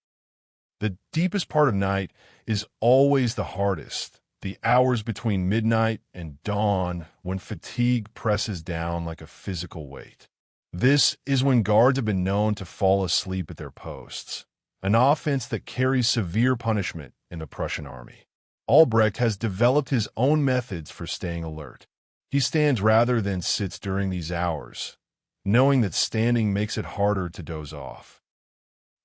The deepest part of night is always the hardest, the hours between midnight and dawn when fatigue presses down like a physical weight. This is when guards have been known to fall asleep at their posts, an offense that carries severe punishment in the Prussian army. Albrecht has developed his own methods for staying alert. He stands rather than sits during these hours, knowing that standing makes it harder to doze off.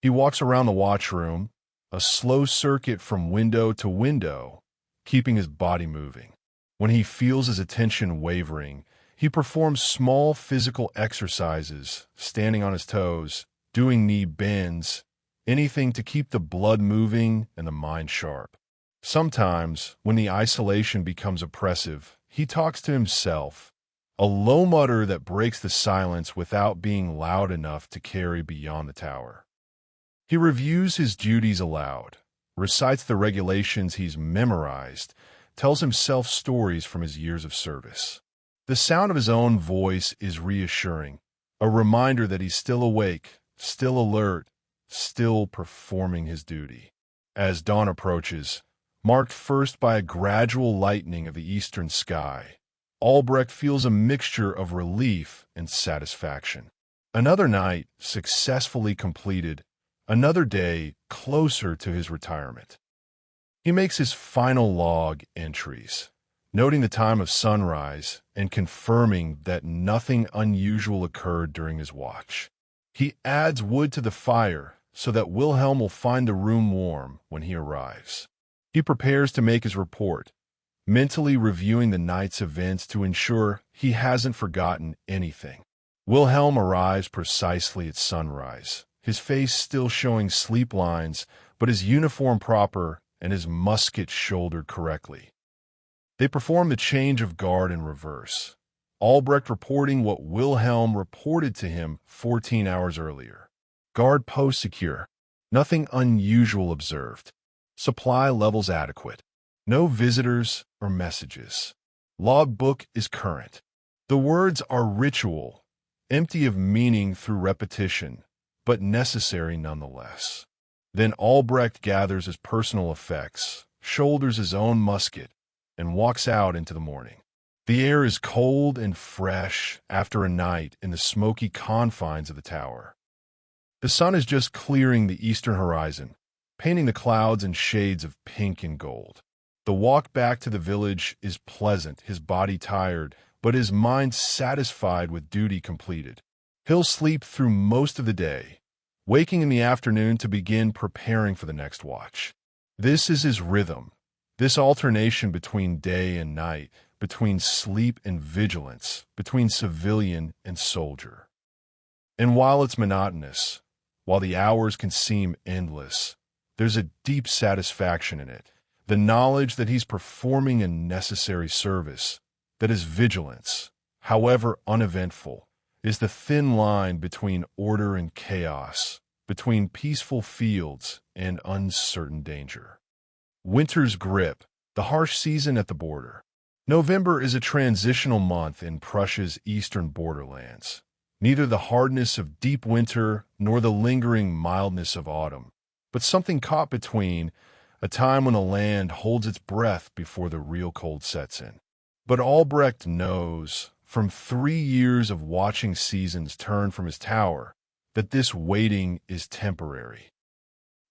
He walks around the watchroom, a slow circuit from window to window, keeping his body moving. When he feels his attention wavering, he performs small physical exercises, standing on his toes, doing knee bends, anything to keep the blood moving and the mind sharp. Sometimes, when the isolation becomes oppressive, he talks to himself, a low mutter that breaks the silence without being loud enough to carry beyond the tower. He reviews his duties aloud, recites the regulations he's memorized, tells himself stories from his years of service. The sound of his own voice is reassuring, a reminder that he's still awake, still alert, still performing his duty. As dawn approaches, marked first by a gradual lightening of the eastern sky, Albrecht feels a mixture of relief and satisfaction. Another night successfully completed, another day closer to his retirement. He makes his final log entries, noting the time of sunrise and confirming that nothing unusual occurred during his watch. He adds wood to the fire so that Wilhelm will find the room warm when he arrives. He prepares to make his report, mentally reviewing the night's events to ensure he hasn't forgotten anything. Wilhelm arrives precisely at sunrise, his face still showing sleep lines, but his uniform proper and his musket shouldered correctly. They perform the change of guard in reverse, Albrecht reporting what Wilhelm reported to him 14 hours earlier. Guard post secure. Nothing unusual observed. Supply levels adequate. No visitors or messages. Logbook is current. The words are ritual, empty of meaning through repetition, but necessary nonetheless. Then Albrecht gathers his personal effects, shoulders his own musket, and walks out into the morning. The air is cold and fresh after a night in the smoky confines of the tower. The sun is just clearing the eastern horizon, painting the clouds in shades of pink and gold. The walk back to the village is pleasant, his body tired, but his mind satisfied with duty completed. He'll sleep through most of the day, waking in the afternoon to begin preparing for the next watch. This is his rhythm, this alternation between day and night, between sleep and vigilance, between civilian and soldier. And while it's monotonous, while the hours can seem endless, there's a deep satisfaction in it, the knowledge that he's performing a necessary service, that his vigilance, however uneventful, is the thin line between order and chaos, between peaceful fields and uncertain danger. Winter's grip, the harsh season at the border. November is a transitional month in Prussia's eastern borderlands. Neither the hardness of deep winter nor the lingering mildness of autumn, but something caught between, a time when the land holds its breath before the real cold sets in. But Albrecht knows, from 3 years of watching seasons turn from his tower, that this waiting is temporary.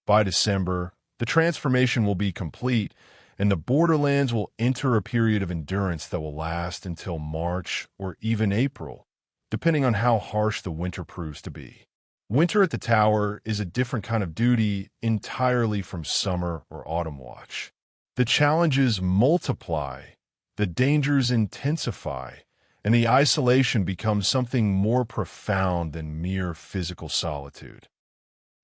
By December, the transformation will be complete, and the borderlands will enter a period of endurance that will last until March or even April, depending on how harsh the winter proves to be. Winter at the tower is a different kind of duty entirely from summer or autumn watch. The challenges multiply the dangers intensify, and the isolation becomes something more profound than mere physical solitude.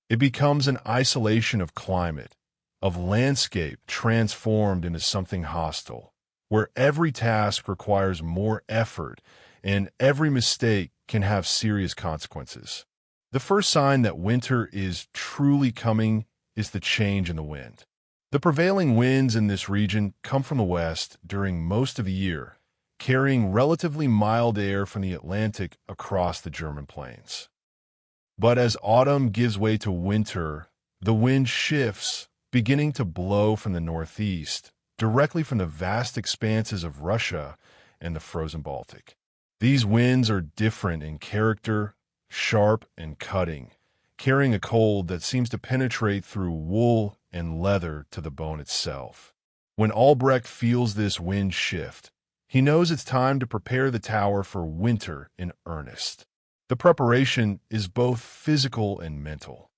It becomes an isolation of climate, of landscape transformed into something hostile, where every task requires more effort and every mistake can have serious consequences. The first sign that winter is truly coming is the change in the wind. The prevailing winds in this region come from the west during most of the year, carrying relatively mild air from the Atlantic across the German plains. But as autumn gives way to winter, the wind shifts, beginning to blow from the northeast, directly from the vast expanses of Russia and the frozen Baltic. These winds are different in character, sharp and cutting, carrying a cold that seems to penetrate through wool and leather to the bone itself. When Albrecht feels this wind shift, he knows it's time to prepare the tower for winter in earnest. The preparation is both physical and mental.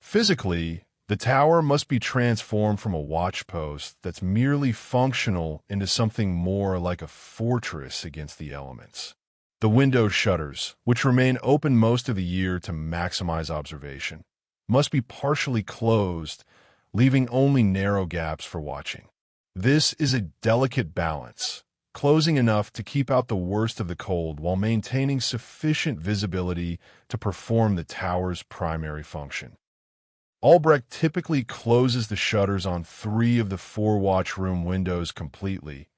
Physically, the tower must be transformed from a watchpost that's merely functional into something more like a fortress against the elements. The window shutters, which remain open most of the year to maximize observation, must be partially closed, leaving only narrow gaps for watching. This is a delicate balance, closing enough to keep out the worst of the cold while maintaining sufficient visibility to perform the tower's primary function. Albrecht typically closes the shutters on 3 of the 4 watchroom windows completely,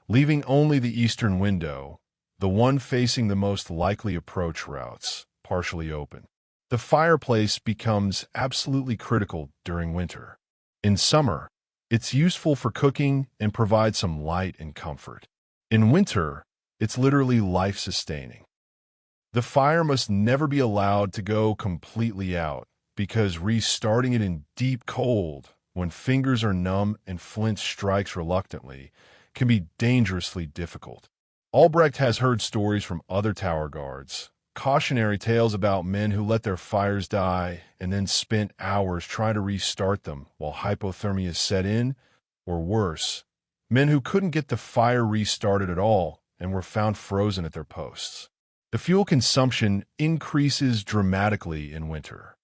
leaving only the eastern window, the one facing the most likely approach routes, partially open. The fireplace becomes absolutely critical during winter. In summer, it's useful for cooking and provides some light and comfort. In winter, it's literally life-sustaining. The fire must never be allowed to go completely out, because restarting it in deep cold, when fingers are numb and flint strikes reluctantly, can be dangerously difficult. Albrecht has heard stories from other tower guards, cautionary tales about men who let their fires die and then spent hours trying to restart them while hypothermia set in, or worse, men who couldn't get the fire restarted at all and were found frozen at their posts. The fuel consumption increases dramatically in winter.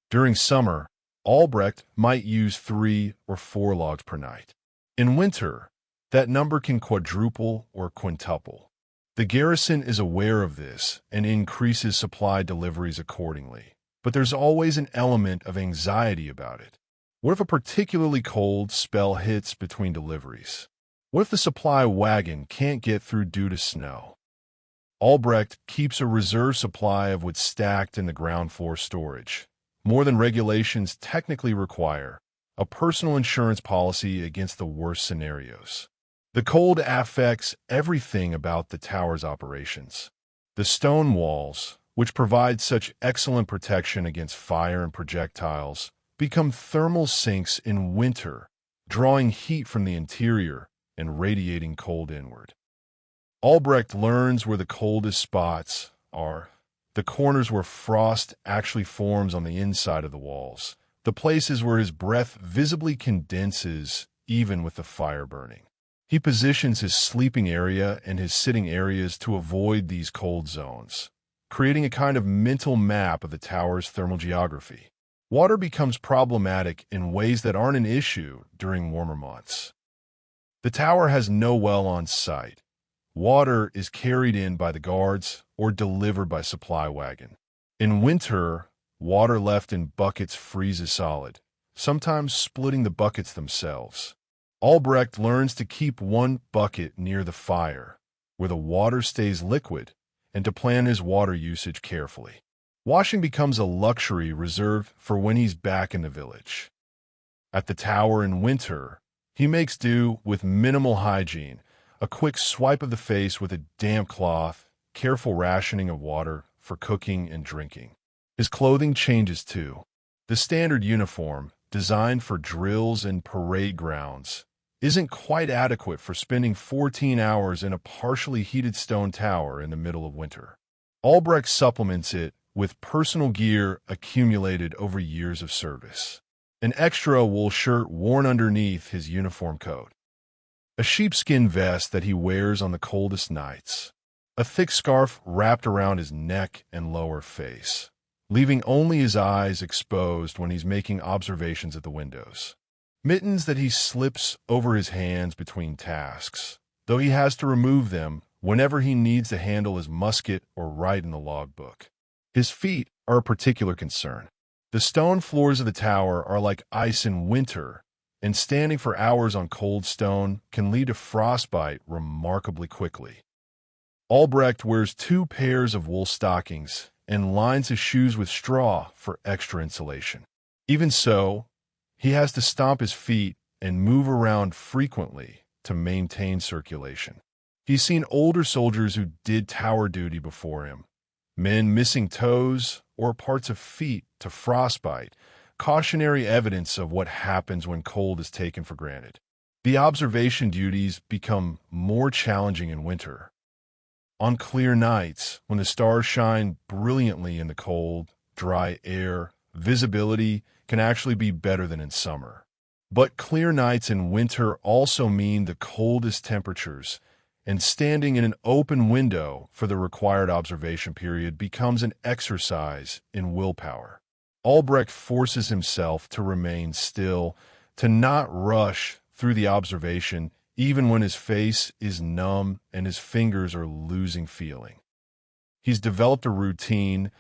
During summer, Albrecht might use 3 or 4 logs per night. In winter, that number can quadruple or quintuple. The garrison is aware of this and increases supply deliveries accordingly, but there's always an element of anxiety about it. What if a particularly cold spell hits between deliveries? What if the supply wagon can't get through due to snow? Albrecht keeps a reserve supply of what's stacked in the ground floor storage, more than regulations technically require, a personal insurance policy against the worst scenarios. The cold affects everything about the tower's operations. The stone walls, which provide such excellent protection against fire and projectiles, become thermal sinks in winter, drawing heat from the interior and radiating cold inward. Albrecht learns where the coldest spots are, the corners where frost actually forms on the inside of the walls, the places where his breath visibly condenses even with the fire burning. He positions his sleeping area and his sitting areas to avoid these cold zones, creating a kind of mental map of the tower's thermal geography. Water becomes problematic in ways that aren't an issue during warmer months. The tower has no well on site. Water is carried in by the guards or delivered by supply wagon. In winter, water left in buckets freezes solid, sometimes splitting the buckets themselves. Albrecht learns to keep one bucket near the fire, where the water stays liquid, and to plan his water usage carefully. Washing becomes a luxury reserved for when he's back in the village. At the tower in winter, he makes do with minimal hygiene, a quick swipe of the face with a damp cloth, careful rationing of water for cooking and drinking. His clothing changes too. The standard uniform, designed for drills and parade grounds, isn't quite adequate for spending 14 hours in a partially heated stone tower in the middle of winter. Albrecht supplements it with personal gear accumulated over years of service. An extra wool shirt worn underneath his uniform coat. a sheepskin vest that he wears on the coldest nights, a thick scarf wrapped around his neck and lower face, leaving only his eyes exposed when he's making observations at the windows. Mittens that he slips over his hands between tasks, though he has to remove them whenever he needs to handle his musket or write in the logbook. His feet are a particular concern. The stone floors of the tower are like ice in winter, and standing for hours on cold stone can lead to frostbite remarkably quickly. Albrecht wears 2 pairs of wool stockings and lines his shoes with straw for extra insulation. Even so, he has to stomp his feet and move around frequently to maintain circulation. He's seen older soldiers who did tower duty before him, men missing toes or parts of feet to frostbite, cautionary evidence of what happens when cold is taken for granted. The observation duties become more challenging in winter. On clear nights, when the stars shine brilliantly in the cold, dry air, visibility can actually be better than in summer. But clear nights in winter also mean the coldest temperatures, and standing in an open window for the required observation period becomes an exercise in willpower. Albrecht forces himself to remain still, to not rush through the observation even when his face is numb and his fingers are losing feeling. He's developed a routine,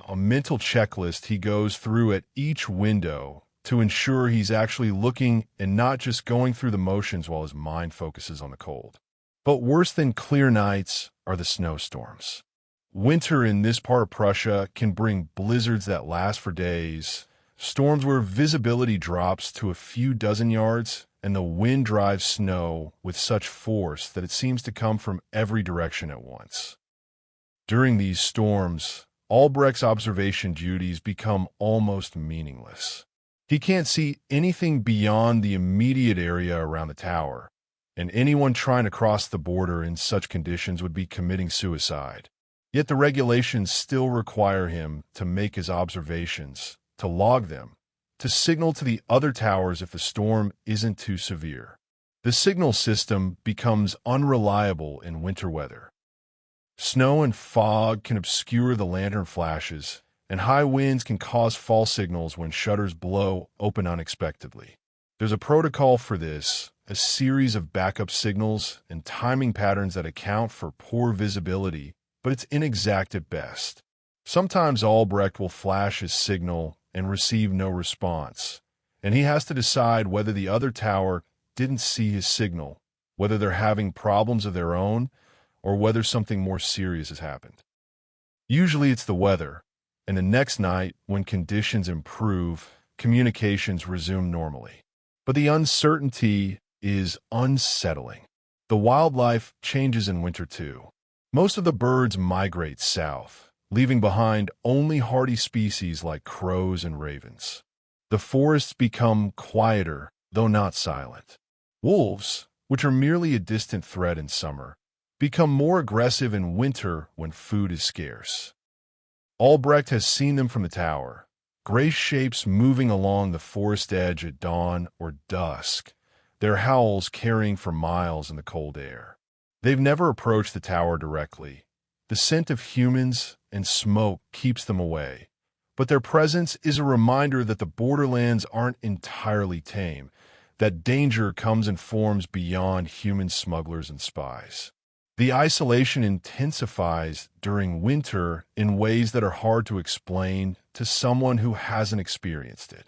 a mental checklist he goes through at each window to ensure he's actually looking and not just going through the motions while his mind focuses on the cold. But worse than clear nights are the snowstorms. Winter in this part of Prussia can bring blizzards that last for days, storms where visibility drops to a few dozen yards, and the wind drives snow with such force that it seems to come from every direction at once. During these storms, Albrecht's observation duties become almost meaningless. He can't see anything beyond the immediate area around the tower, and anyone trying to cross the border in such conditions would be committing suicide. Yet the regulations still require him to make his observations, to log them, to signal to the other towers if the storm isn't too severe. The signal system becomes unreliable in winter weather. Snow and fog can obscure the lantern flashes, and high winds can cause false signals when shutters blow open unexpectedly. There's a protocol for this, a series of backup signals and timing patterns that account for poor visibility, but it's inexact at best. Sometimes Albrecht will flash his signal and receive no response, and he has to decide whether the other tower didn't see his signal, whether they're having problems of their own, or whether something more serious has happened. Usually it's the weather, and the next night, when conditions improve, communications resume normally. But the uncertainty is unsettling. The wildlife changes in winter too. Most of the birds migrate south, leaving behind only hardy species like crows and ravens. The forests become quieter, though not silent. Wolves, which are merely a distant threat in summer, become more aggressive in winter when food is scarce. Albrecht has seen them from the tower, gray shapes moving along the forest edge at dawn or dusk, their howls carrying for miles in the cold air. They've never approached the tower directly. The scent of humans and smoke keeps them away, but their presence is a reminder that the Borderlands aren't entirely tame, that danger comes in forms beyond human smugglers and spies. The isolation intensifies during winter in ways that are hard to explain to someone who hasn't experienced it.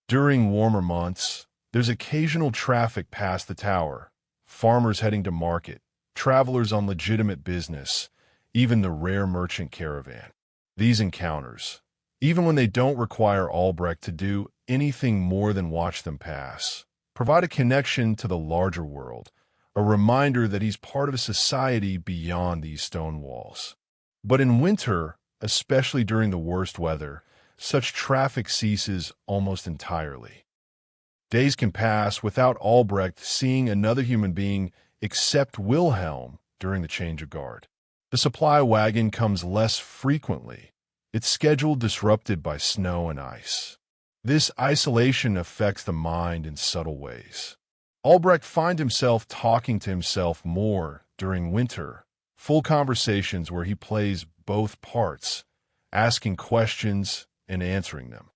During warmer months, there's occasional traffic past the tower, farmers heading to market, travelers on legitimate business, even the rare merchant caravan. These encounters, even when they don't require Albrecht to do anything more than watch them pass, provide a connection to the larger world, a reminder that he's part of a society beyond these stone walls. But in winter, especially during the worst weather, such traffic ceases almost entirely. Days can pass without Albrecht seeing another human being except Wilhelm during the change of guard. The supply wagon comes less frequently, its schedule disrupted by snow and ice. This isolation affects the mind in subtle ways. Albrecht finds himself talking to himself more during winter, full conversations where he plays both parts, asking questions and answering them.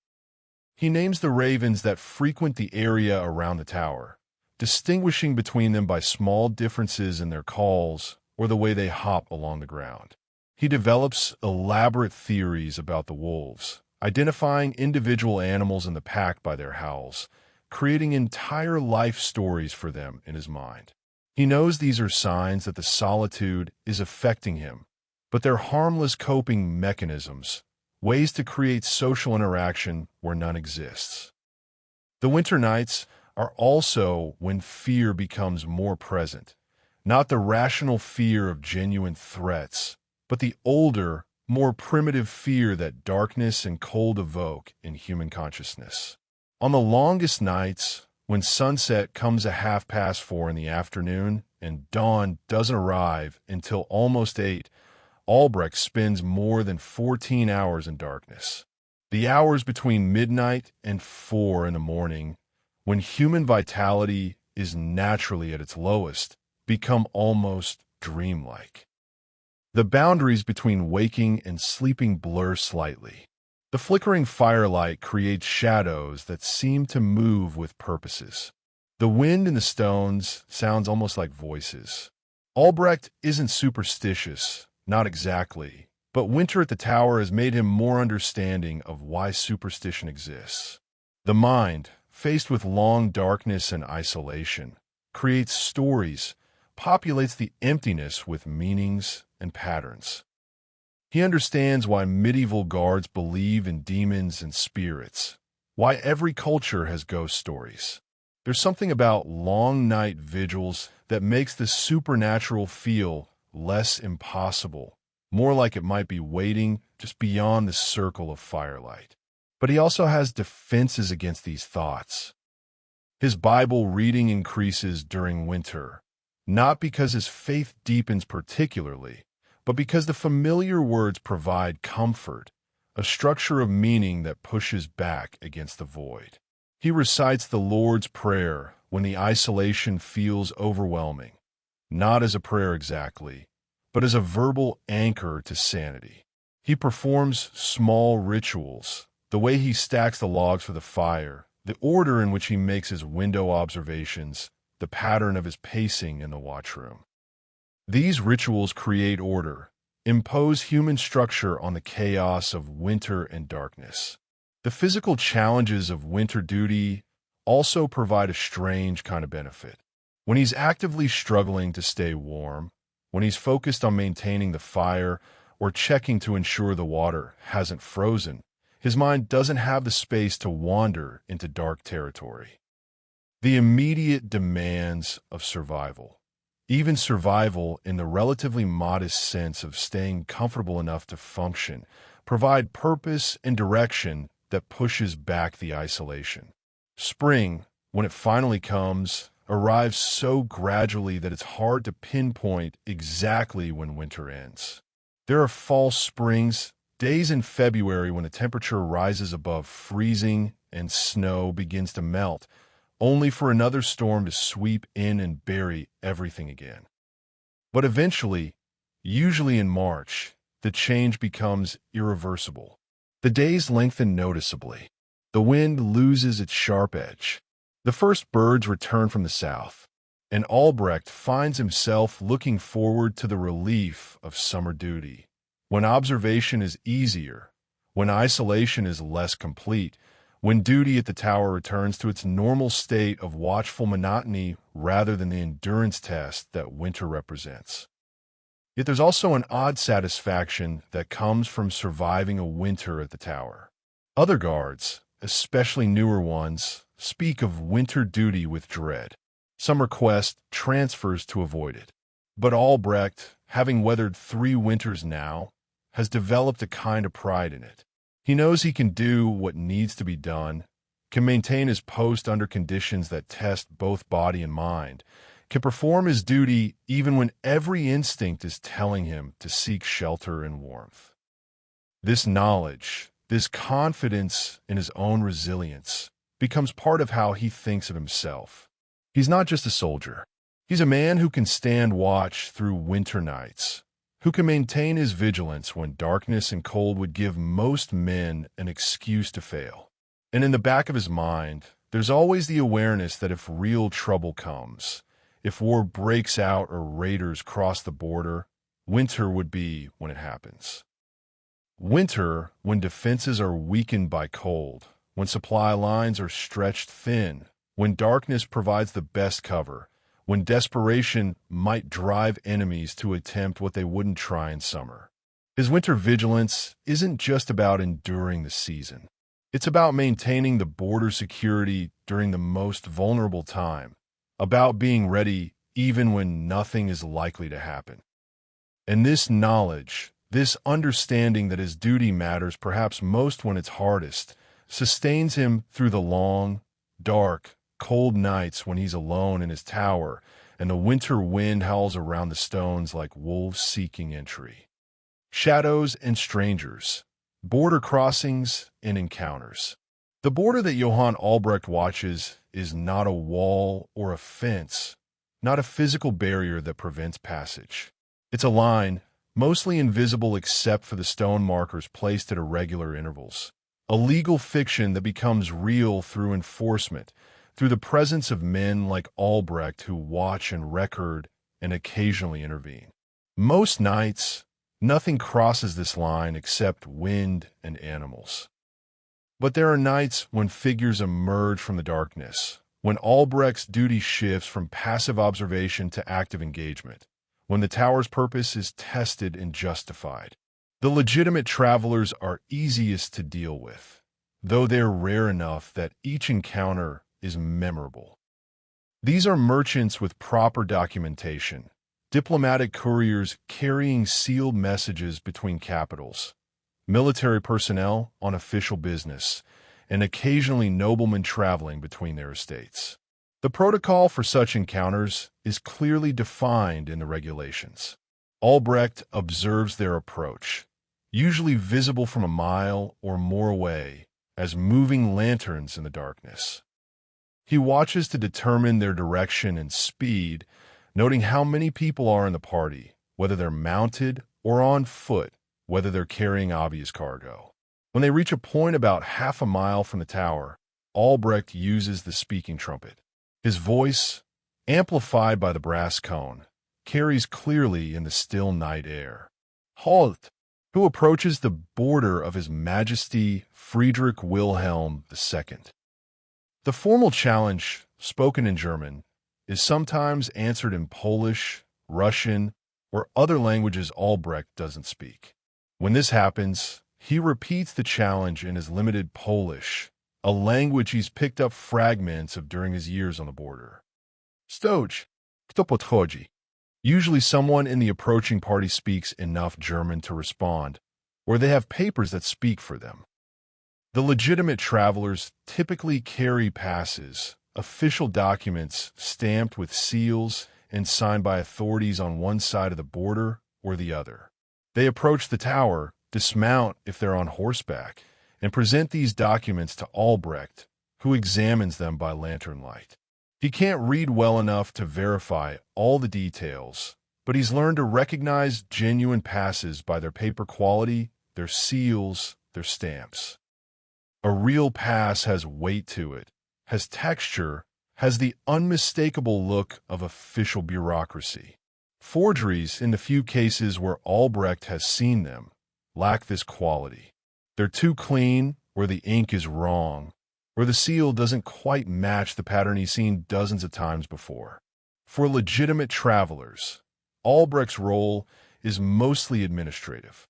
He names the ravens that frequent the area around the tower, distinguishing between them by small differences in their calls or the way they hop along the ground. He develops elaborate theories about the wolves, identifying individual animals in the pack by their howls, creating entire life stories for them in his mind. He knows these are signs that the solitude is affecting him, but they're harmless coping mechanisms, ways to create social interaction where none exists. The winter nights are also when fear becomes more present, not the rational fear of genuine threats, but the older, more primitive fear that darkness and cold evoke in human consciousness. On the longest nights, when sunset comes at 4:30 in the afternoon and dawn doesn't arrive until almost 8, Albrecht spends more than 14 hours in darkness. The hours between midnight and 4 in the morning, when human vitality is naturally at its lowest, become almost dreamlike. The boundaries between waking and sleeping blur slightly. The flickering firelight creates shadows that seem to move with purposes. The wind in the stones sounds almost like voices. Albrecht isn't superstitious, not exactly, but winter at the tower has made him more understanding of why superstition exists. The mind, faced with long darkness and isolation, creates stories, populates the emptiness with meanings and patterns. He understands why medieval guards believe in demons and spirits, why every culture has ghost stories. There's something about long night vigils that makes the supernatural feel less impossible, more like it might be waiting just beyond the circle of firelight. But he also has defenses against these thoughts. His Bible reading increases during winter, not because his faith deepens particularly, but because the familiar words provide comfort, a structure of meaning that pushes back against the void. He recites the Lord's Prayer when the isolation feels overwhelming, not as a prayer exactly, but as a verbal anchor to sanity. He performs small rituals, the way he stacks the logs for the fire, the order in which he makes his window observations, the pattern of his pacing in the watchroom. These rituals create order, impose human structure on the chaos of winter and darkness. The physical challenges of winter duty also provide a strange kind of benefit. When he's actively struggling to stay warm, when he's focused on maintaining the fire or checking to ensure the water hasn't frozen, his mind doesn't have the space to wander into dark territory. The immediate demands of survival, even survival in the relatively modest sense of staying comfortable enough to function, provide purpose and direction that pushes back the isolation. Spring, when it finally comes, arrives so gradually that it's hard to pinpoint exactly when winter ends. There are false springs, days in February when the temperature rises above freezing and snow begins to melt, only for another storm to sweep in and bury everything again. But eventually, usually in March, the change becomes irreversible. The days lengthen noticeably. The wind loses its sharp edge. The first birds return from the south, and Albrecht finds himself looking forward to the relief of summer duty, when observation is easier, when isolation is less complete, when duty at the tower returns to its normal state of watchful monotony rather than the endurance test that winter represents. Yet there's also an odd satisfaction that comes from surviving a winter at the tower. Other guards, especially newer ones, speak of winter duty with dread. Some request transfers to avoid it. But Albrecht, having weathered 3 winters now, has developed a kind of pride in it. He knows he can do what needs to be done, can maintain his post under conditions that test both body and mind, can perform his duty even when every instinct is telling him to seek shelter and warmth. This knowledge, this confidence in his own resilience, becomes part of how he thinks of himself. He's not just a soldier. He's a man who can stand watch through winter nights, who can maintain his vigilance when darkness and cold would give most men an excuse to fail. And in the back of his mind, there's always the awareness that if real trouble comes, if war breaks out or raiders cross the border, winter would be when it happens. Winter, when defenses are weakened by cold, when supply lines are stretched thin, when darkness provides the best cover, when desperation might drive enemies to attempt what they wouldn't try in summer. His winter vigilance isn't just about enduring the season. It's about maintaining the border security during the most vulnerable time, about being ready even when nothing is likely to happen. And this knowledge, this understanding that his duty matters perhaps most when it's hardest, sustains him through the long, dark, cold nights when he's alone in his tower and the winter wind howls around the stones like wolves seeking entry. Shadows and strangers, border crossings and encounters. The border that Johann Albrecht watches is not a wall or a fence, not a physical barrier that prevents passage. It's a line, mostly invisible except for the stone markers placed at irregular intervals. A legal fiction that becomes real through enforcement, through the presence of men like Albrecht who watch and record and occasionally intervene. Most nights, nothing crosses this line except wind and animals. But there are nights when figures emerge from the darkness, when Albrecht's duty shifts from passive observation to active engagement, when the tower's purpose is tested and justified. The legitimate travelers are easiest to deal with, though they're rare enough that each encounter is memorable. These are merchants with proper documentation, diplomatic couriers carrying sealed messages between capitals, military personnel on official business, and occasionally noblemen traveling between their estates. The protocol for such encounters is clearly defined in the regulations. Albrecht observes their approach, usually visible from a mile or more away, as moving lanterns in the darkness. He watches to determine their direction and speed, noting how many people are in the party, whether they're mounted or on foot, whether they're carrying obvious cargo. When they reach a point about half a mile from the tower, Albrecht uses the speaking trumpet. His voice, amplified by the brass cone, carries clearly in the still night air. Halt! Who approaches the border of His Majesty Friedrich Wilhelm II. The formal challenge, spoken in German, is sometimes answered in Polish, Russian, or other languages Albrecht doesn't speak. When this happens, he repeats the challenge in his limited Polish, a language he's picked up fragments of during his years on the border. Stoj, kto podchodzi? Usually someone in the approaching party speaks enough German to respond, or they have papers that speak for them. The legitimate travelers typically carry passes, official documents stamped with seals and signed by authorities on one side of the border or the other. They approach the tower, dismount if they're on horseback, and present these documents to Albrecht, who examines them by lantern light. He can't read well enough to verify all the details, but he's learned to recognize genuine passes by their paper quality, their seals, their stamps. A real pass has weight to it, has texture, has the unmistakable look of official bureaucracy. Forgeries, in the few cases where Albrecht has seen them, lack this quality. They're too clean, or the ink is wrong, or the seal doesn't quite match the pattern he's seen dozens of times before. For legitimate travelers, Albrecht's role is mostly administrative.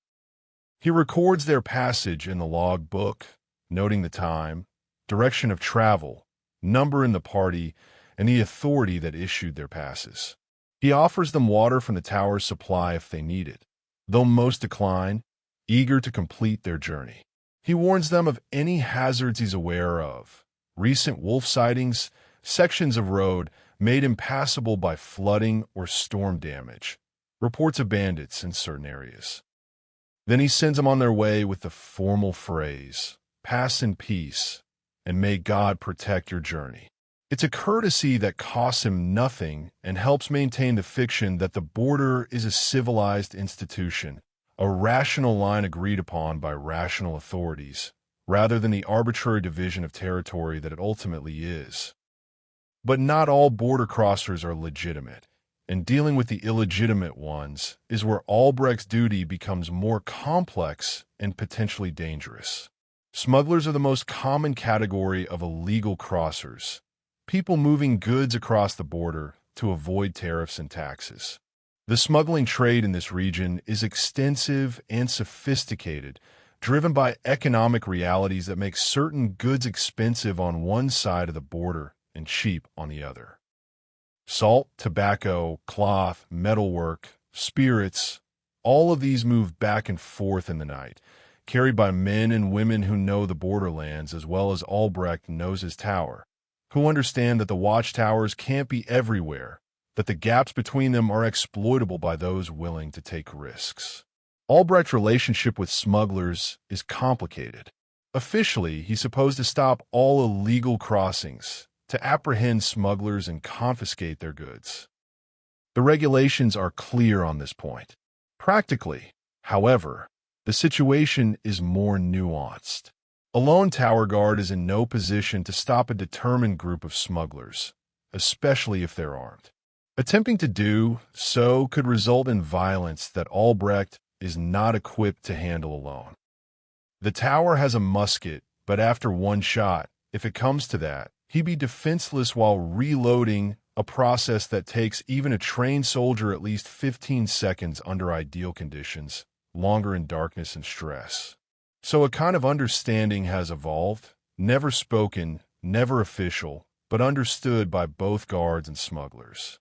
He records their passage in the log book, noting the time, direction of travel, number in the party, and the authority that issued their passes. He offers them water from the tower's supply if they need it, though most decline, eager to complete their journey. He warns them of any hazards he's aware of, recent wolf sightings, sections of road made impassable by flooding or storm damage, reports of bandits in certain areas. Then he sends them on their way with the formal phrase, "Pass in peace, and may God protect your journey." It's a courtesy that costs him nothing and helps maintain the fiction that the border is a civilized institution, a rational line agreed upon by rational authorities, rather than the arbitrary division of territory that it ultimately is. But not all border crossers are legitimate, and dealing with the illegitimate ones is where Albrecht's duty becomes more complex and potentially dangerous. Smugglers are the most common category of illegal crossers, people moving goods across the border to avoid tariffs and taxes. The smuggling trade in this region is extensive and sophisticated, driven by economic realities that make certain goods expensive on one side of the border and cheap on the other. Salt, tobacco, cloth, metalwork, spirits, all of these move back and forth in the night, carried by men and women who know the borderlands as well as Albrecht knows his tower, who understand that the watchtowers can't be everywhere, that the gaps between them are exploitable by those willing to take risks. Albrecht's relationship with smugglers is complicated. Officially, he's supposed to stop all illegal crossings, to apprehend smugglers and confiscate their goods. The regulations are clear on this point. Practically, however, the situation is more nuanced. A lone tower guard is in no position to stop a determined group of smugglers, especially if they're armed. Attempting to do so could result in violence that Albrecht is not equipped to handle alone. The tower has a musket, but after one shot, if it comes to that, he'd be defenseless while reloading, a process that takes even a trained soldier at least 15 seconds under ideal conditions, longer in darkness and stress. So a kind of understanding has evolved, never spoken, never official, but understood by both guards and smugglers.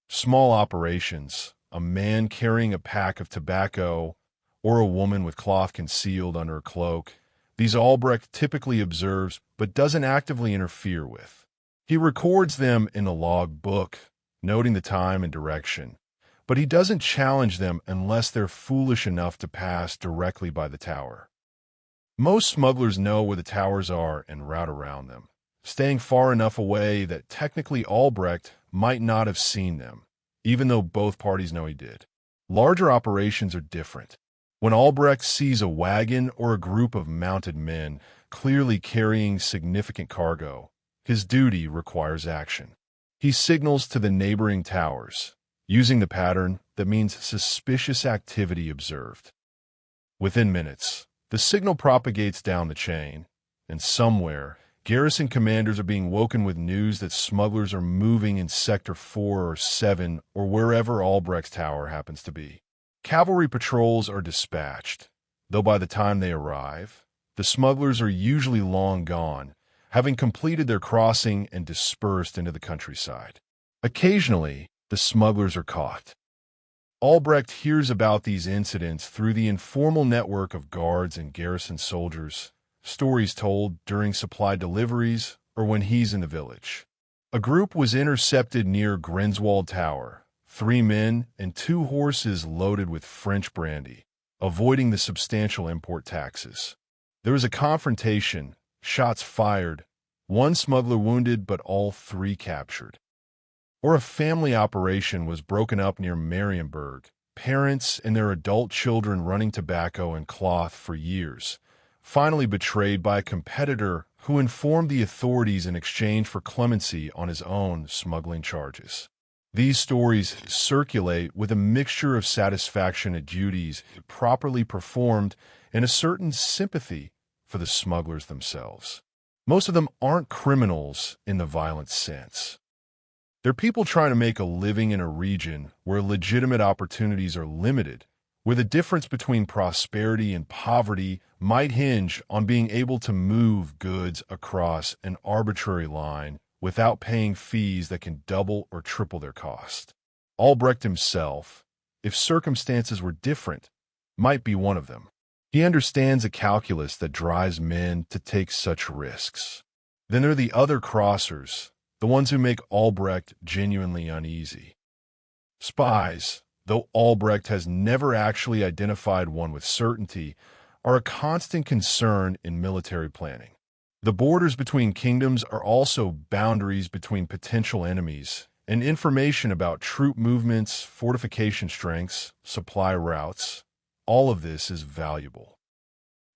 Small operations, a man carrying a pack of tobacco, or a woman with cloth concealed under a cloak, these Albrecht typically observes but doesn't actively interfere with. He records them in a log book, noting the time and direction, but he doesn't challenge them unless they're foolish enough to pass directly by the tower. Most smugglers know where the towers are and route around them, staying far enough away that technically Albrecht might not have seen them, even though both parties know he did. Larger operations are different. When Albrecht sees a wagon or a group of mounted men clearly carrying significant cargo, his duty requires action. He signals to the neighboring towers, using the pattern that means suspicious activity observed. Within minutes, the signal propagates down the chain, and somewhere, garrison commanders are being woken with news that smugglers are moving in Sector 4 or 7 or wherever Albrecht's tower happens to be. Cavalry patrols are dispatched, though by the time they arrive, the smugglers are usually long gone, having completed their crossing and dispersed into the countryside. Occasionally, the smugglers are caught. Albrecht hears about these incidents through the informal network of guards and garrison soldiers, stories told during supply deliveries or when he's in the village. A group was intercepted near Grenswald Tower, 3 men and 2 horses loaded with French brandy, avoiding the substantial import taxes. There was a confrontation, shots fired, 1 smuggler wounded but all 3 captured. Or a family operation was broken up near Marienburg, parents and their adult children running tobacco and cloth for years, finally betrayed by a competitor who informed the authorities in exchange for clemency on his own smuggling charges. These stories circulate with a mixture of satisfaction at duties properly performed and a certain sympathy for the smugglers themselves. Most of them aren't criminals in the violent sense. They're people trying to make a living in a region where legitimate opportunities are limited, where the difference between prosperity and poverty might hinge on being able to move goods across an arbitrary line without paying fees that can double or triple their cost. Albrecht himself, if circumstances were different, might be one of them. He understands the calculus that drives men to take such risks. Then there are the other crossers, the ones who make Albrecht genuinely uneasy. Spies, though Albrecht has never actually identified one with certainty, are a constant concern in military planning. The borders between kingdoms are also boundaries between potential enemies, and information about troop movements, fortification strengths, supply routes. All of this is valuable.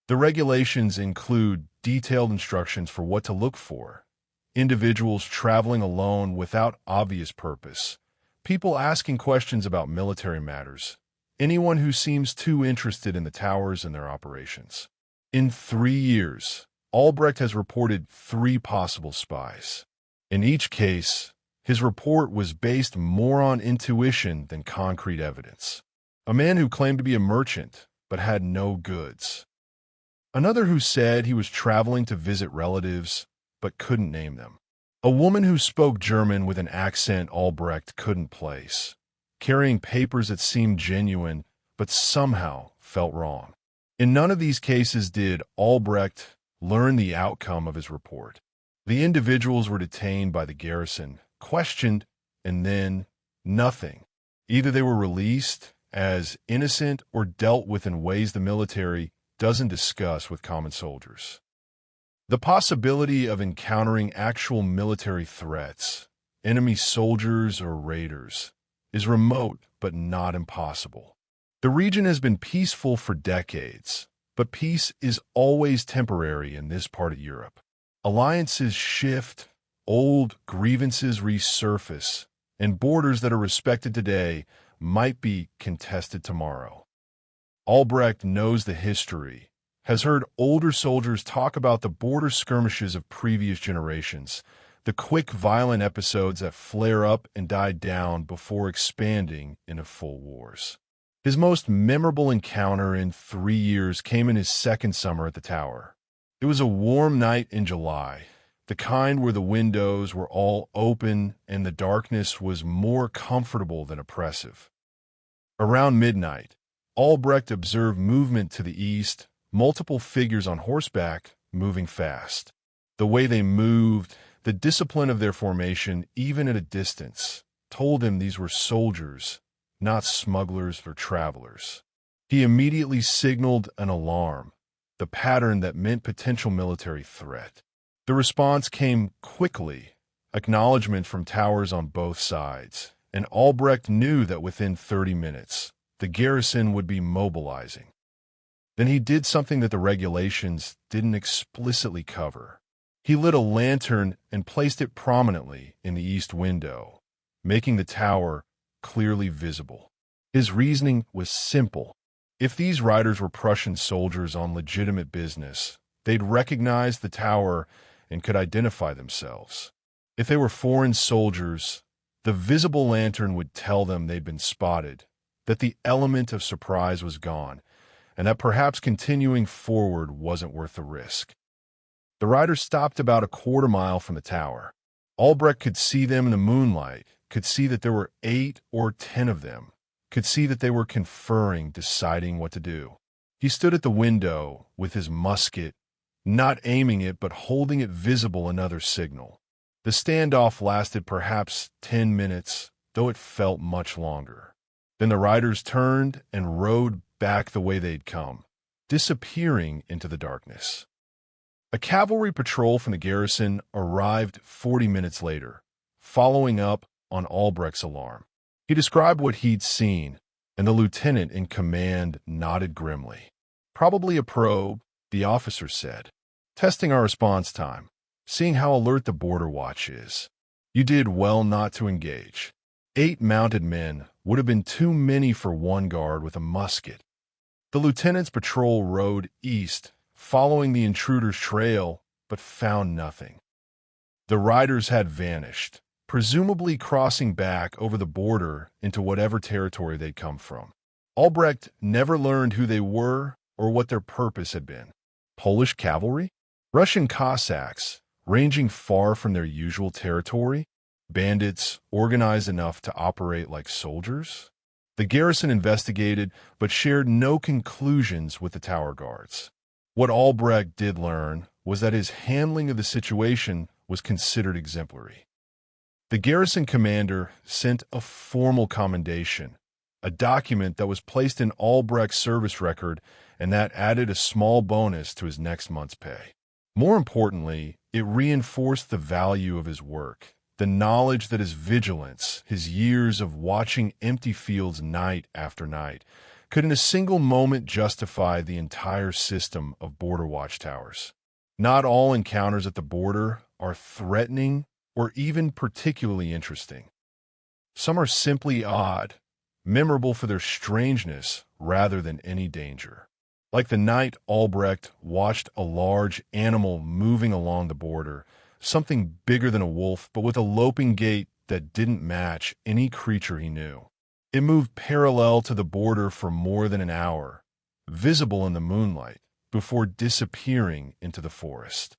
The regulations include detailed instructions for what to look for, individuals traveling alone without obvious purpose, people asking questions about military matters, anyone who seems too interested in the towers and their operations. In 3 years, Albrecht has reported 3 possible spies. In each case, his report was based more on intuition than concrete evidence. A man who claimed to be a merchant, but had no goods. Another who said he was traveling to visit relatives, but couldn't name them. A woman who spoke German with an accent Albrecht couldn't place, carrying papers that seemed genuine, but somehow felt wrong. In none of these cases did Albrecht learn the outcome of his report. The individuals were detained by the garrison, questioned, and then nothing. Either they were released as innocent or dealt with in ways the military doesn't discuss with common soldiers. The possibility of encountering actual military threats, enemy soldiers or raiders, is remote but not impossible. The region has been peaceful for decades, but peace is always temporary in this part of Europe. Alliances shift, old grievances resurface, and borders that are respected today might be contested tomorrow. Albrecht knows the history, has heard older soldiers talk about the border skirmishes of previous generations, the quick, violent episodes that flare up and die down before expanding into full wars. His most memorable encounter in 3 years came in his second summer at the tower. It was a warm night in July, the kind where the windows were all open and the darkness was more comfortable than oppressive. Around midnight, Albrecht observed movement to the east, multiple figures on horseback moving fast. The way they moved, the discipline of their formation, even at a distance, told him these were soldiers, not smugglers or travelers. He immediately signaled an alarm, the pattern that meant potential military threat. The response came quickly, acknowledgement from towers on both sides, and Albrecht knew that within 30 minutes, the garrison would be mobilizing. Then he did something that the regulations didn't explicitly cover. He lit a lantern and placed it prominently in the east window, making the tower clearly visible. His reasoning was simple. If these riders were Prussian soldiers on legitimate business, they'd recognize the tower and could identify themselves. If they were foreign soldiers, the visible lantern would tell them they'd been spotted, that the element of surprise was gone, and that perhaps continuing forward wasn't worth the risk. The riders stopped about a quarter mile from the tower. Albrecht could see them in the moonlight, could see that there were 8 or 10 of them, could see that they were conferring, deciding what to do. He stood at the window with his musket, not aiming it but holding it visible, another signal. The standoff lasted perhaps 10 minutes, though it felt much longer. Then the riders turned and rode back the way they'd come, disappearing into the darkness. A cavalry patrol from the garrison arrived 40 minutes later, following up on Albrecht's alarm. He described what he'd seen, and the lieutenant in command nodded grimly. "Probably a probe," the officer said. "Testing our response time, seeing how alert the border watch is. You did well not to engage. 8 mounted men would have been too many for one guard with a musket." The lieutenant's patrol rode east, following the intruder's trail, but found nothing. The riders had vanished, presumably crossing back over the border into whatever territory they'd come from. Albrecht never learned who they were or what their purpose had been. Polish cavalry? Russian Cossacks, ranging far from their usual territory? Bandits organized enough to operate like soldiers? The garrison investigated, but shared no conclusions with the tower guards. What Albrecht did learn was that his handling of the situation was considered exemplary. The garrison commander sent a formal commendation, a document that was placed in Albrecht's service record and that added a small bonus to his next month's pay. More importantly, it reinforced the value of his work, the knowledge that his vigilance, his years of watching empty fields night after night, could in a single moment justify the entire system of border watchtowers. Not all encounters at the border are threatening or even particularly interesting. Some are simply odd, memorable for their strangeness rather than any danger. Like the night Albrecht watched a large animal moving along the border, something bigger than a wolf but with a loping gait that didn't match any creature he knew. It moved parallel to the border for more than an hour, visible in the moonlight, before disappearing into the forest.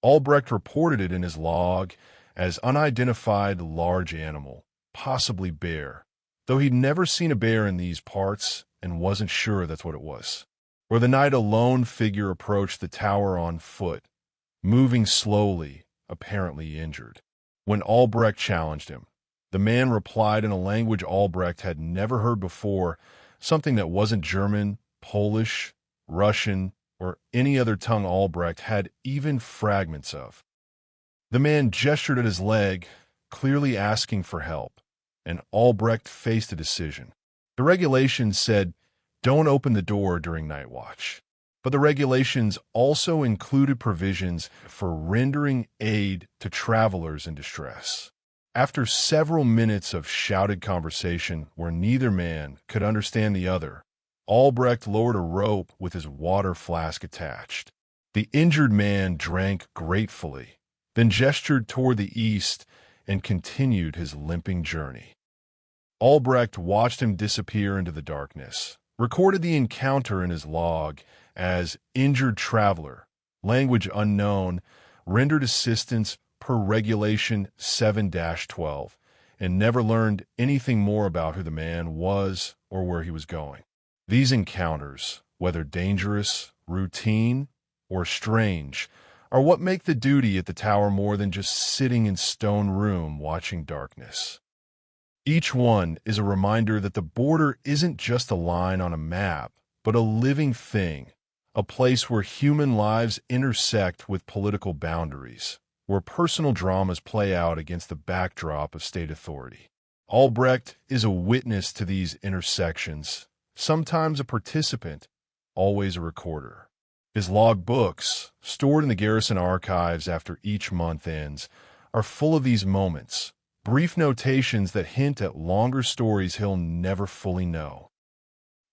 Albrecht reported it in his log as unidentified large animal, possibly bear, though he'd never seen a bear in these parts and wasn't sure that's what it was. Or the night a lone figure approached the tower on foot, moving slowly, apparently injured. When Albrecht challenged him, the man replied in a language Albrecht had never heard before, something that wasn't German, Polish, Russian, or any other tongue Albrecht had even fragments of. The man gestured at his leg, clearly asking for help, and Albrecht faced a decision. The regulations said, "Don't open the door during night watch." But the regulations also included provisions for rendering aid to travelers in distress. After several minutes of shouted conversation where neither man could understand the other, Albrecht lowered a rope with his water flask attached. The injured man drank gratefully, then gestured toward the east and continued his limping journey. Albrecht watched him disappear into the darkness, recorded the encounter in his log as injured traveler, language unknown, rendered assistance per Regulation 7-12, and never learned anything more about who the man was or where he was going. These encounters, whether dangerous, routine, or strange, are what make the duty at the tower more than just sitting in stone room watching darkness. Each one is a reminder that the border isn't just a line on a map, but a living thing, a place where human lives intersect with political boundaries, where personal dramas play out against the backdrop of state authority. Albrecht is a witness to these intersections, sometimes a participant, always a recorder. His log books, stored in the garrison archives after each month ends, are full of these moments, brief notations that hint at longer stories he'll never fully know.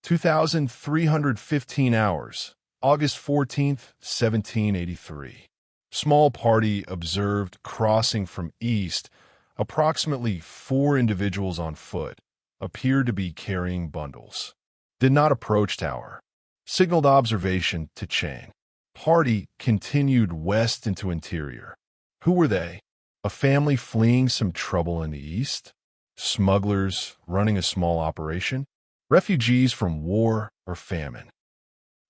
2,315 hours, August 14th, 1783. Small party observed crossing from east, approximately 4 individuals on foot, appeared to be carrying bundles. Did not approach tower. Signaled observation to chain. Party continued west into interior. Who were they? A family fleeing some trouble in the east? Smugglers running a small operation? Refugees from war or famine?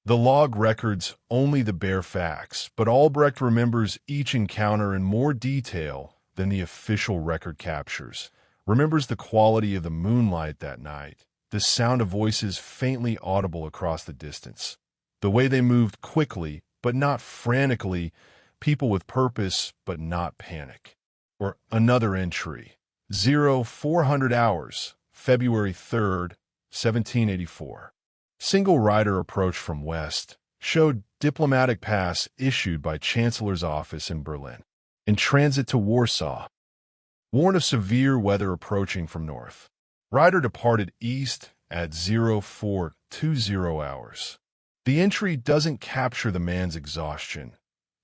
The log records only the bare facts, but Albrecht remembers each encounter in more detail than the official record captures, remembers the quality of the moonlight that night, the sound of voices faintly audible across the distance, the way they moved quickly but not frantically, people with purpose but not panic. Or another entry, 0400 hours, February 3rd, 1784. Single rider approach from west, showed diplomatic pass issued by Chancellor's office in Berlin. In transit to Warsaw. Warned of severe weather approaching from north. Rider departed east at 0420 hours. The entry doesn't capture the man's exhaustion,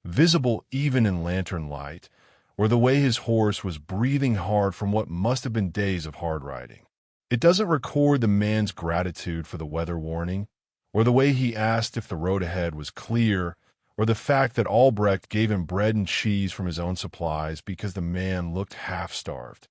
visible even in lantern light, or the way his horse was breathing hard from what must have been days of hard riding. It doesn't record the man's gratitude for the weather warning, or the way he asked if the road ahead was clear, or the fact that Albrecht gave him bread and cheese from his own supplies because the man looked half-starved.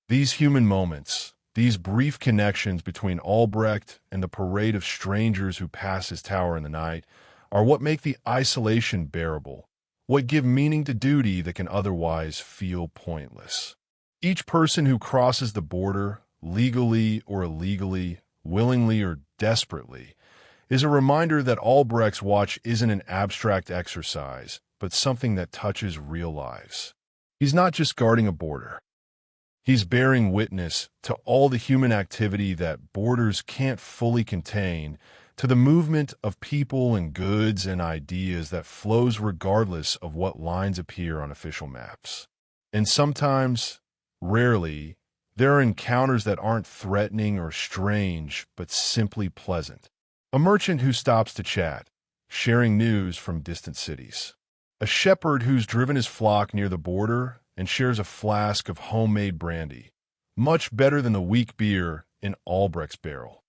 These human moments, these brief connections between Albrecht and the parade of strangers who pass his tower in the night, are what make the isolation bearable, what give meaning to duty that can otherwise feel pointless. Each person who crosses the border, legally or illegally, willingly or desperately, is a reminder that Albrecht's watch isn't an abstract exercise, but something that touches real lives. He's not just guarding a border. He's bearing witness to all the human activity that borders can't fully contain, to the movement of people and goods and ideas that flows regardless of what lines appear on official maps. And sometimes, rarely, there are encounters that aren't threatening or strange, but simply pleasant. A merchant who stops to chat, sharing news from distant cities. A shepherd who's driven his flock near the border and shares a flask of homemade brandy, much better than the weak beer in Albrecht's barrel.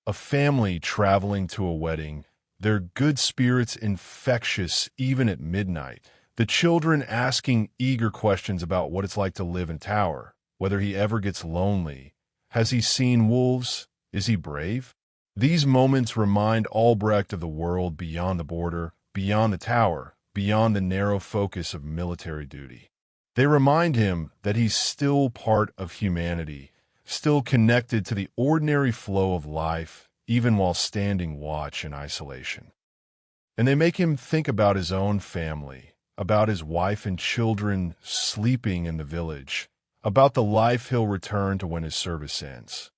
A family traveling to a wedding, their good spirits infectious even at midnight, the children asking eager questions about what it's like to live in Tower, whether he ever gets lonely. Has he seen wolves? Is he brave? These moments remind Albrecht of the world beyond the border, beyond the Tower, beyond the narrow focus of military duty. They remind him that he's still part of humanity, still connected to the ordinary flow of life, even while standing watch in isolation. And they make him think about his own family, about his wife and children sleeping in the village, about the life he'll return to when his service ends.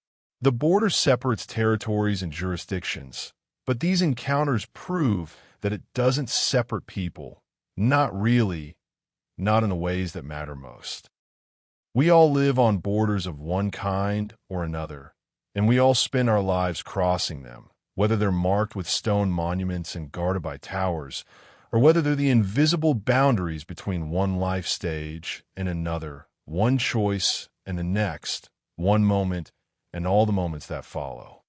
The border separates territories and jurisdictions, but these encounters prove that it doesn't separate people, not really, not in the ways that matter most. We all live on borders of one kind or another, and we all spend our lives crossing them, whether they're marked with stone monuments and guarded by towers, or whether they're the invisible boundaries between one life stage and another, one choice and the next, one moment and all the moments that follow.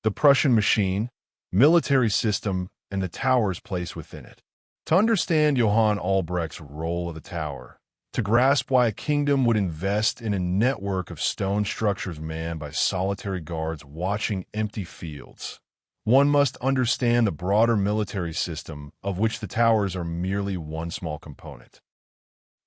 The Prussian machine, military system, and the Tower's place within it. To understand Johann Albrecht's role of the Tower, to grasp why a kingdom would invest in a network of stone structures manned by solitary guards watching empty fields, one must understand the broader military system of which the Towers are merely one small component.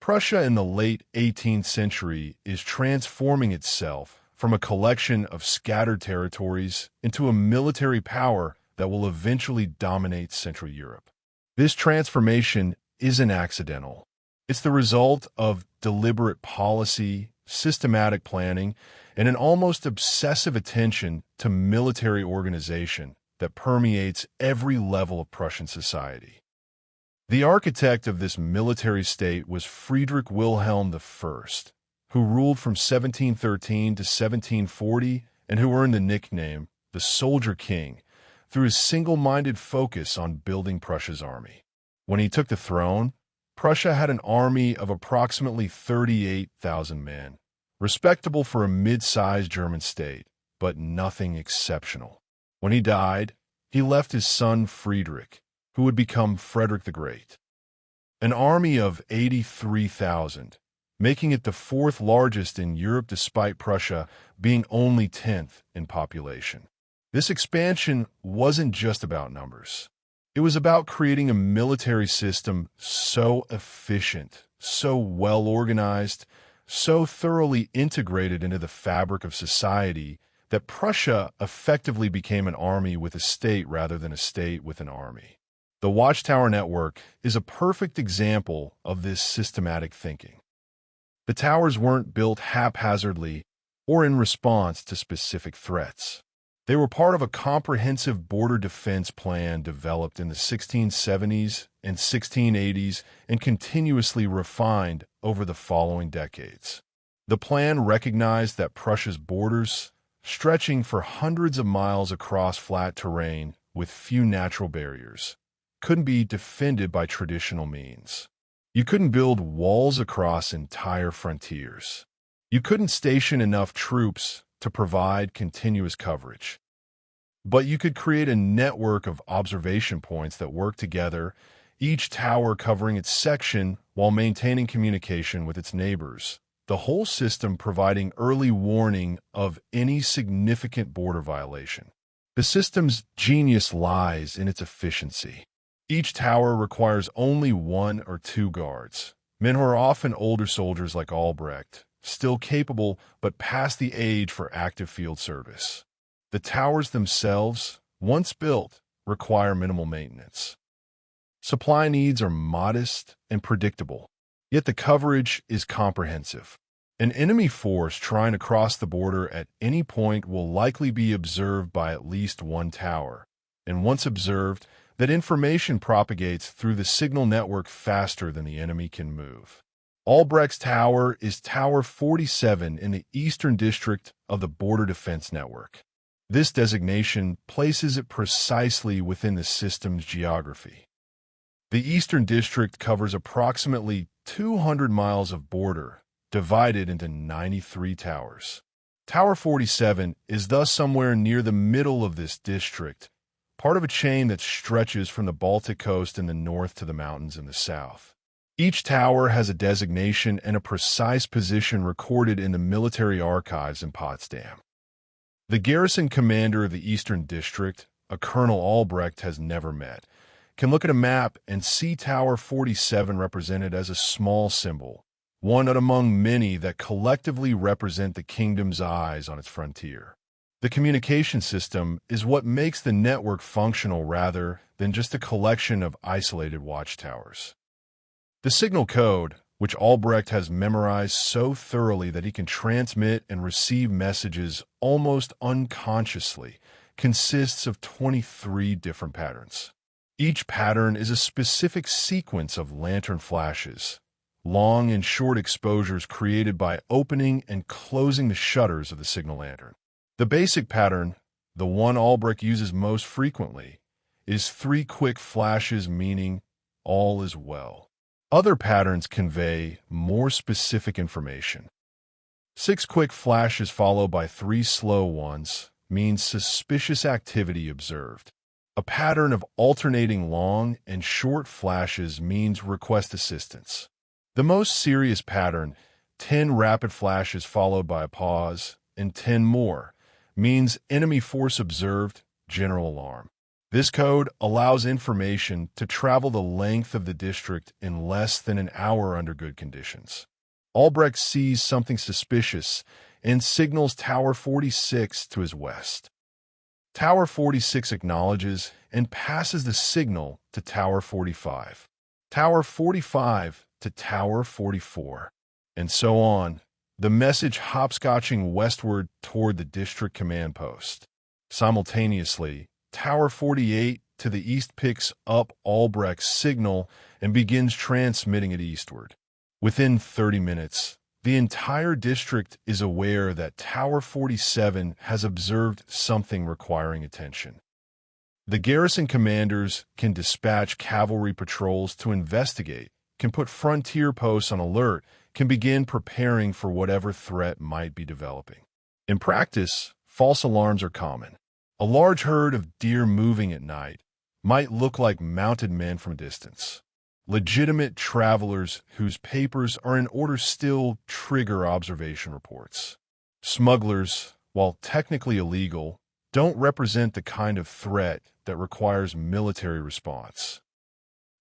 Prussia in the late 18th century is transforming itself from a collection of scattered territories into a military power that will eventually dominate Central Europe. This transformation isn't accidental. It's the result of deliberate policy, systematic planning, and an almost obsessive attention to military organization that permeates every level of Prussian society. The architect of this military state was Friedrich Wilhelm I, who ruled from 1713 to 1740 and who earned the nickname the Soldier King through his single-minded focus on building Prussia's army. When he took the throne, Prussia had an army of approximately 38,000 men, respectable for a mid-sized German state, but nothing exceptional. When he died, he left his son Friedrich, who would become Frederick the Great. An army of 83,000, making it the fourth largest in Europe despite Prussia being only 10th in population. This expansion wasn't just about numbers. It was about creating a military system so efficient, so well-organized, so thoroughly integrated into the fabric of society that Prussia effectively became an army with a state rather than a state with an army. The Watchtower Network is a perfect example of this systematic thinking. The towers weren't built haphazardly or in response to specific threats. They were part of a comprehensive border defense plan developed in the 1670s and 1680s and continuously refined over the following decades. The plan recognized that Prussia's borders, stretching for hundreds of miles across flat terrain with few natural barriers, couldn't be defended by traditional means. You couldn't build walls across entire frontiers. You couldn't station enough troops to provide continuous coverage. But you could create a network of observation points that work together, each tower covering its section while maintaining communication with its neighbors, the whole system providing early warning of any significant border violation. The system's genius lies in its efficiency. Each tower requires only one or two guards, men who are often older soldiers like Albrecht, still capable but past the age for active field service. The towers themselves, once built, require minimal maintenance. Supply needs are modest and predictable, yet the coverage is comprehensive. An enemy force trying to cross the border at any point will likely be observed by at least one tower, and once observed, that information propagates through the signal network faster than the enemy can move. Albrecht's Tower is Tower 47 in the Eastern District of the Border Defense Network. This designation places it precisely within the system's geography. The Eastern District covers approximately 200 miles of border, divided into 93 towers. Tower 47 is thus somewhere near the middle of this district, part of a chain that stretches from the Baltic coast in the north to the mountains in the south. Each tower has a designation and a precise position recorded in the military archives in Potsdam. The garrison commander of the Eastern District, a Colonel Albrecht has never met, can look at a map and see Tower 47 represented as a small symbol, one among many that collectively represent the kingdom's eyes on its frontier. The communication system is what makes the network functional rather than just a collection of isolated watchtowers. The signal code, which Albrecht has memorized so thoroughly that he can transmit and receive messages almost unconsciously, consists of 23 different patterns. Each pattern is a specific sequence of lantern flashes, long and short exposures created by opening and closing the shutters of the signal lantern. The basic pattern, the one Albrecht uses most frequently, is 3 quick flashes meaning all is well. Other patterns convey more specific information. 6 quick flashes followed by 3 slow ones means suspicious activity observed. A pattern of alternating long and short flashes means request assistance. The most serious pattern, 10 rapid flashes followed by a pause, and 10 more, means enemy force observed, general alarm. This code allows information to travel the length of the district in less than an hour under good conditions. Albrecht sees something suspicious and signals Tower 46 to his west. Tower 46 acknowledges and passes the signal to Tower 45, Tower 45 to Tower 44, and so on, the message hopscotching westward toward the district command post. Simultaneously, Tower 48 to the east picks up Albrecht's signal and begins transmitting it eastward. Within 30 minutes, the entire district is aware that Tower 47 has observed something requiring attention. The garrison commanders can dispatch cavalry patrols to investigate, can put frontier posts on alert, can begin preparing for whatever threat might be developing. In practice, false alarms are common. A large herd of deer moving at night might look like mounted men from a distance. Legitimate travelers whose papers are in order still trigger observation reports. Smugglers, while technically illegal, don't represent the kind of threat that requires military response.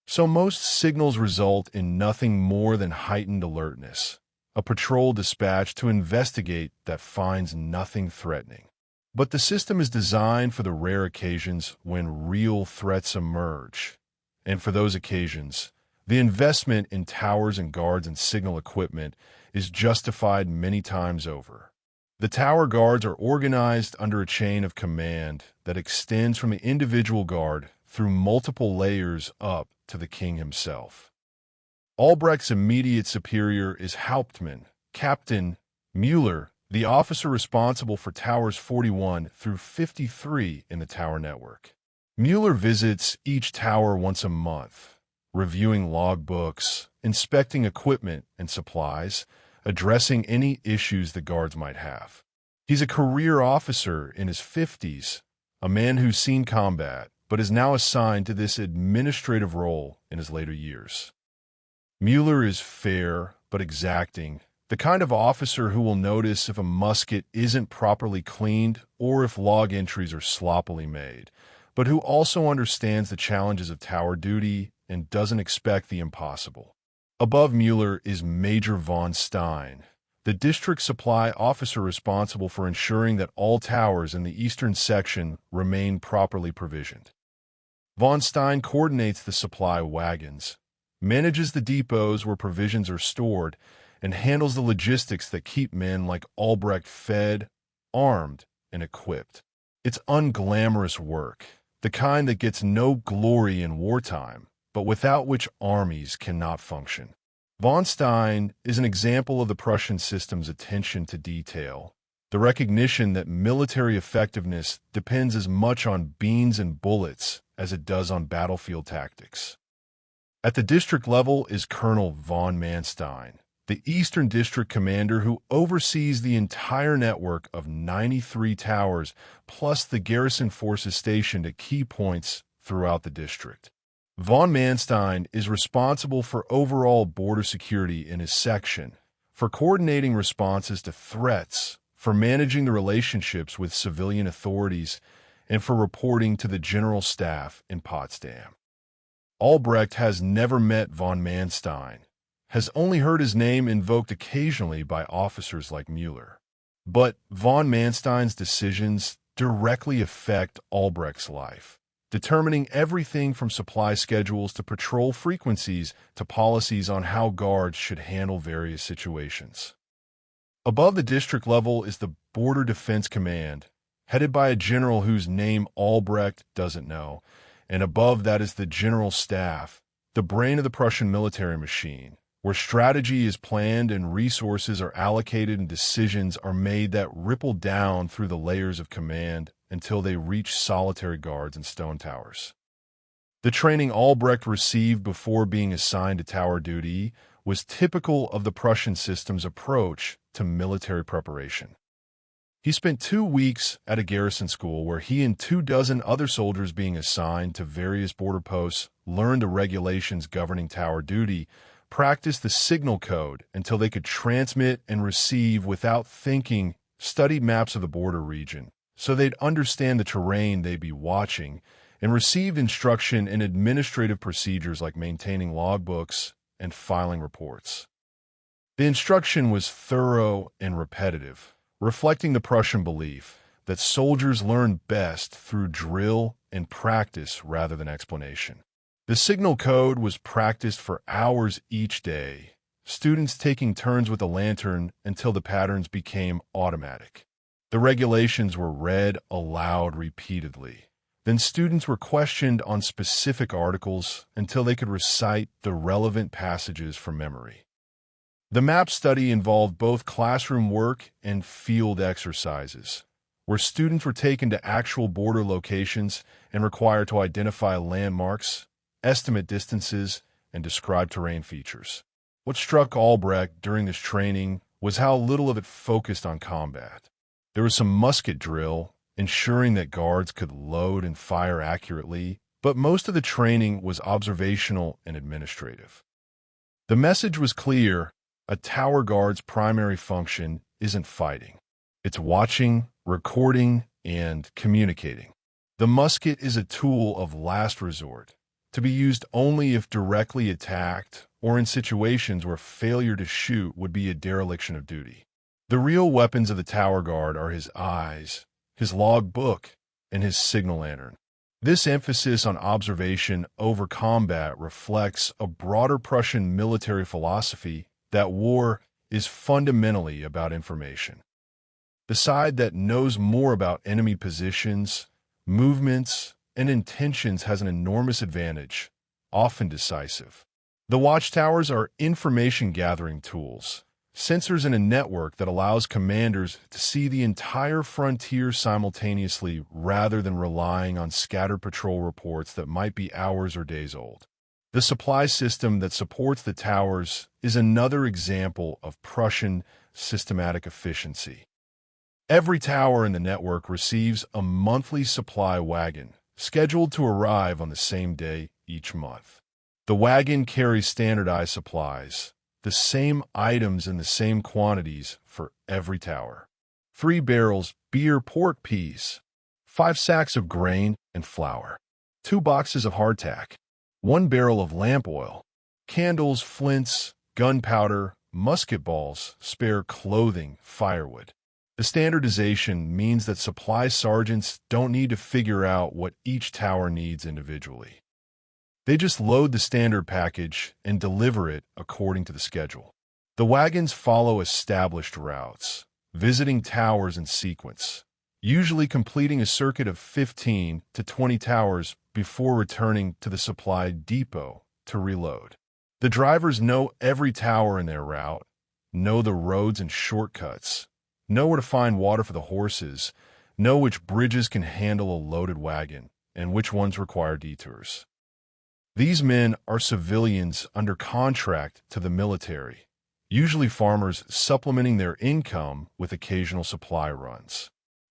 So most signals result in nothing more than heightened alertness, a patrol dispatched to investigate that finds nothing threatening. But the system is designed for the rare occasions when real threats emerge, and for those occasions, the investment in towers and guards and signal equipment is justified many times over. The tower guards are organized under a chain of command that extends from the individual guard through multiple layers up to the king himself. Albrecht's immediate superior is Hauptmann, Captain Müller, the officer responsible for Towers 41 through 53 in the tower network. Müller visits each tower once a month, reviewing logbooks, inspecting equipment and supplies, addressing any issues the guards might have. He's a career officer in his 50s, a man who's seen combat, but is now assigned to this administrative role in his later years. Müller is fair but exacting, the kind of officer who will notice if a musket isn't properly cleaned or if log entries are sloppily made, but who also understands the challenges of tower duty and doesn't expect the impossible. Above Müller is Major von Stein, the district supply officer responsible for ensuring that all towers in the eastern section remain properly provisioned. Von Stein coordinates the supply wagons, manages the depots where provisions are stored, and handles the logistics that keep men like Albrecht fed, armed, and equipped. It's unglamorous work, the kind that gets no glory in wartime, but without which armies cannot function. Von Stein is an example of the Prussian system's attention to detail, the recognition that military effectiveness depends as much on beans and bullets as it does on battlefield tactics. At the district level is Colonel von Manstein, the Eastern District Commander who oversees the entire network of 93 towers plus the garrison forces stationed at key points throughout the district. Von Manstein is responsible for overall border security in his section, for coordinating responses to threats, for managing the relationships with civilian authorities, and for reporting to the General Staff in Potsdam. Albrecht has never met von Manstein, has only heard his name invoked occasionally by officers like Müller. But von Manstein's decisions directly affect Albrecht's life, determining everything from supply schedules to patrol frequencies to policies on how guards should handle various situations. Above the district level is the Border Defense Command, headed by a general whose name Albrecht doesn't know, and above that is the General Staff, the brain of the Prussian military machine, where strategy is planned and resources are allocated and decisions are made that ripple down through the layers of command until they reach solitary guards and stone towers. The training Albrecht received before being assigned to tower duty was typical of the Prussian system's approach to military preparation. He spent 2 weeks at a garrison school where he and 24 other soldiers being assigned to various border posts learned the regulations governing tower duty, practiced the signal code until they could transmit and receive without thinking, studied maps of the border region so they'd understand the terrain they'd be watching, and received instruction in administrative procedures like maintaining logbooks and filing reports. The instruction was thorough and repetitive, reflecting the Prussian belief that soldiers learn best through drill and practice rather than explanation. The signal code was practiced for hours each day, students taking turns with the lantern until the patterns became automatic. The regulations were read aloud repeatedly. Then students were questioned on specific articles until they could recite the relevant passages from memory. The map study involved both classroom work and field exercises, where students were taken to actual border locations and required to identify landmarks, estimate distances, and describe terrain features. What struck Albrecht during this training was how little of it focused on combat. There was some musket drill, ensuring that guards could load and fire accurately, but most of the training was observational and administrative. The message was clear: a tower guard's primary function isn't fighting. It's watching, recording, and communicating. The musket is a tool of last resort, to be used only if directly attacked or in situations where failure to shoot would be a dereliction of duty. The real weapons of the tower guard are his eyes, his log book, and his signal lantern. This emphasis on observation over combat reflects a broader Prussian military philosophy that war is fundamentally about information. The side that knows more about enemy positions, movements, and intentions has an enormous advantage, often decisive. The watchtowers are information-gathering tools, sensors in a network that allows commanders to see the entire frontier simultaneously rather than relying on scattered patrol reports that might be hours or days old. The supply system that supports the towers is another example of Prussian systematic efficiency. Every tower in the network receives a monthly supply wagon, scheduled to arrive on the same day each month. The wagon carries standardized supplies, the same items in the same quantities for every tower. 3 barrels beer pork peas, 5 sacks of grain and flour, 2 boxes of hardtack, 1 barrel of lamp oil, candles, flints, gunpowder, musket balls, spare clothing, firewood. The standardization means that supply sergeants don't need to figure out what each tower needs individually. They just load the standard package and deliver it according to the schedule. The wagons follow established routes, visiting towers in sequence, usually completing a circuit of 15 to 20 towers before returning to the supply depot to reload. The drivers know every tower in their route, know the roads and shortcuts, know where to find water for the horses, know which bridges can handle a loaded wagon, and which ones require detours. These men are civilians under contract to the military, usually farmers supplementing their income with occasional supply runs.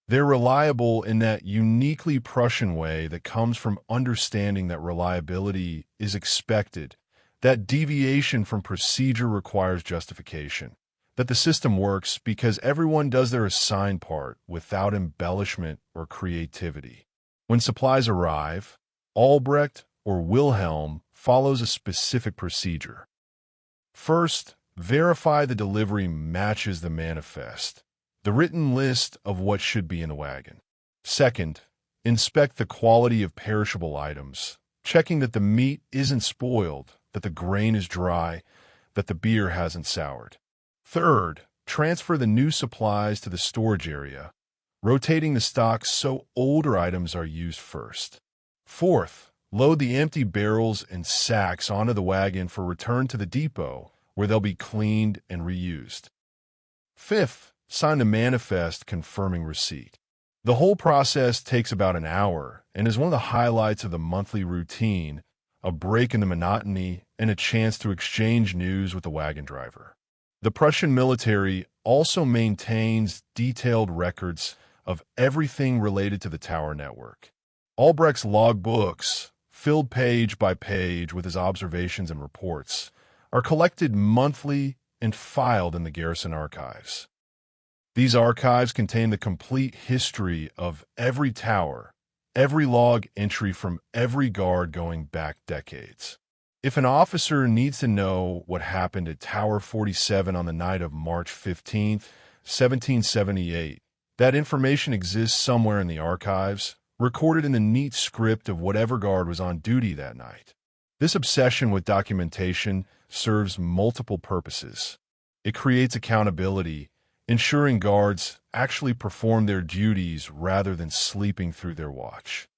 They're reliable in that uniquely Prussian way that comes from understanding that reliability is expected, that deviation from procedure requires justification, that the system works because everyone does their assigned part without embellishment or creativity. When supplies arrive, Albrecht or Wilhelm follows a specific procedure. First, verify the delivery matches the manifest, the written list of what should be in the wagon. Second, inspect the quality of perishable items, checking that the meat isn't spoiled, that the grain is dry, that the beer hasn't soured. Third, transfer the new supplies to the storage area, rotating the stock so older items are used first. Fourth, load the empty barrels and sacks onto the wagon for return to the depot, where they'll be cleaned and reused. Fifth, sign the manifest confirming receipt. The whole process takes about an hour and is one of the highlights of the monthly routine, a break in the monotony and a chance to exchange news with the wagon driver. The Prussian military also maintains detailed records of everything related to the tower network. Albrecht's logbooks, filled page by page with his observations and reports, are collected monthly and filed in the garrison archives. These archives contain the complete history of every tower, every log entry from every guard going back decades. If an officer needs to know what happened at Tower 47 on the night of March 15, 1778, that information exists somewhere in the archives, recorded in the neat script of whatever guard was on duty that night. This obsession with documentation serves multiple purposes. It creates accountability, ensuring guards actually perform their duties rather than sleeping through their watch.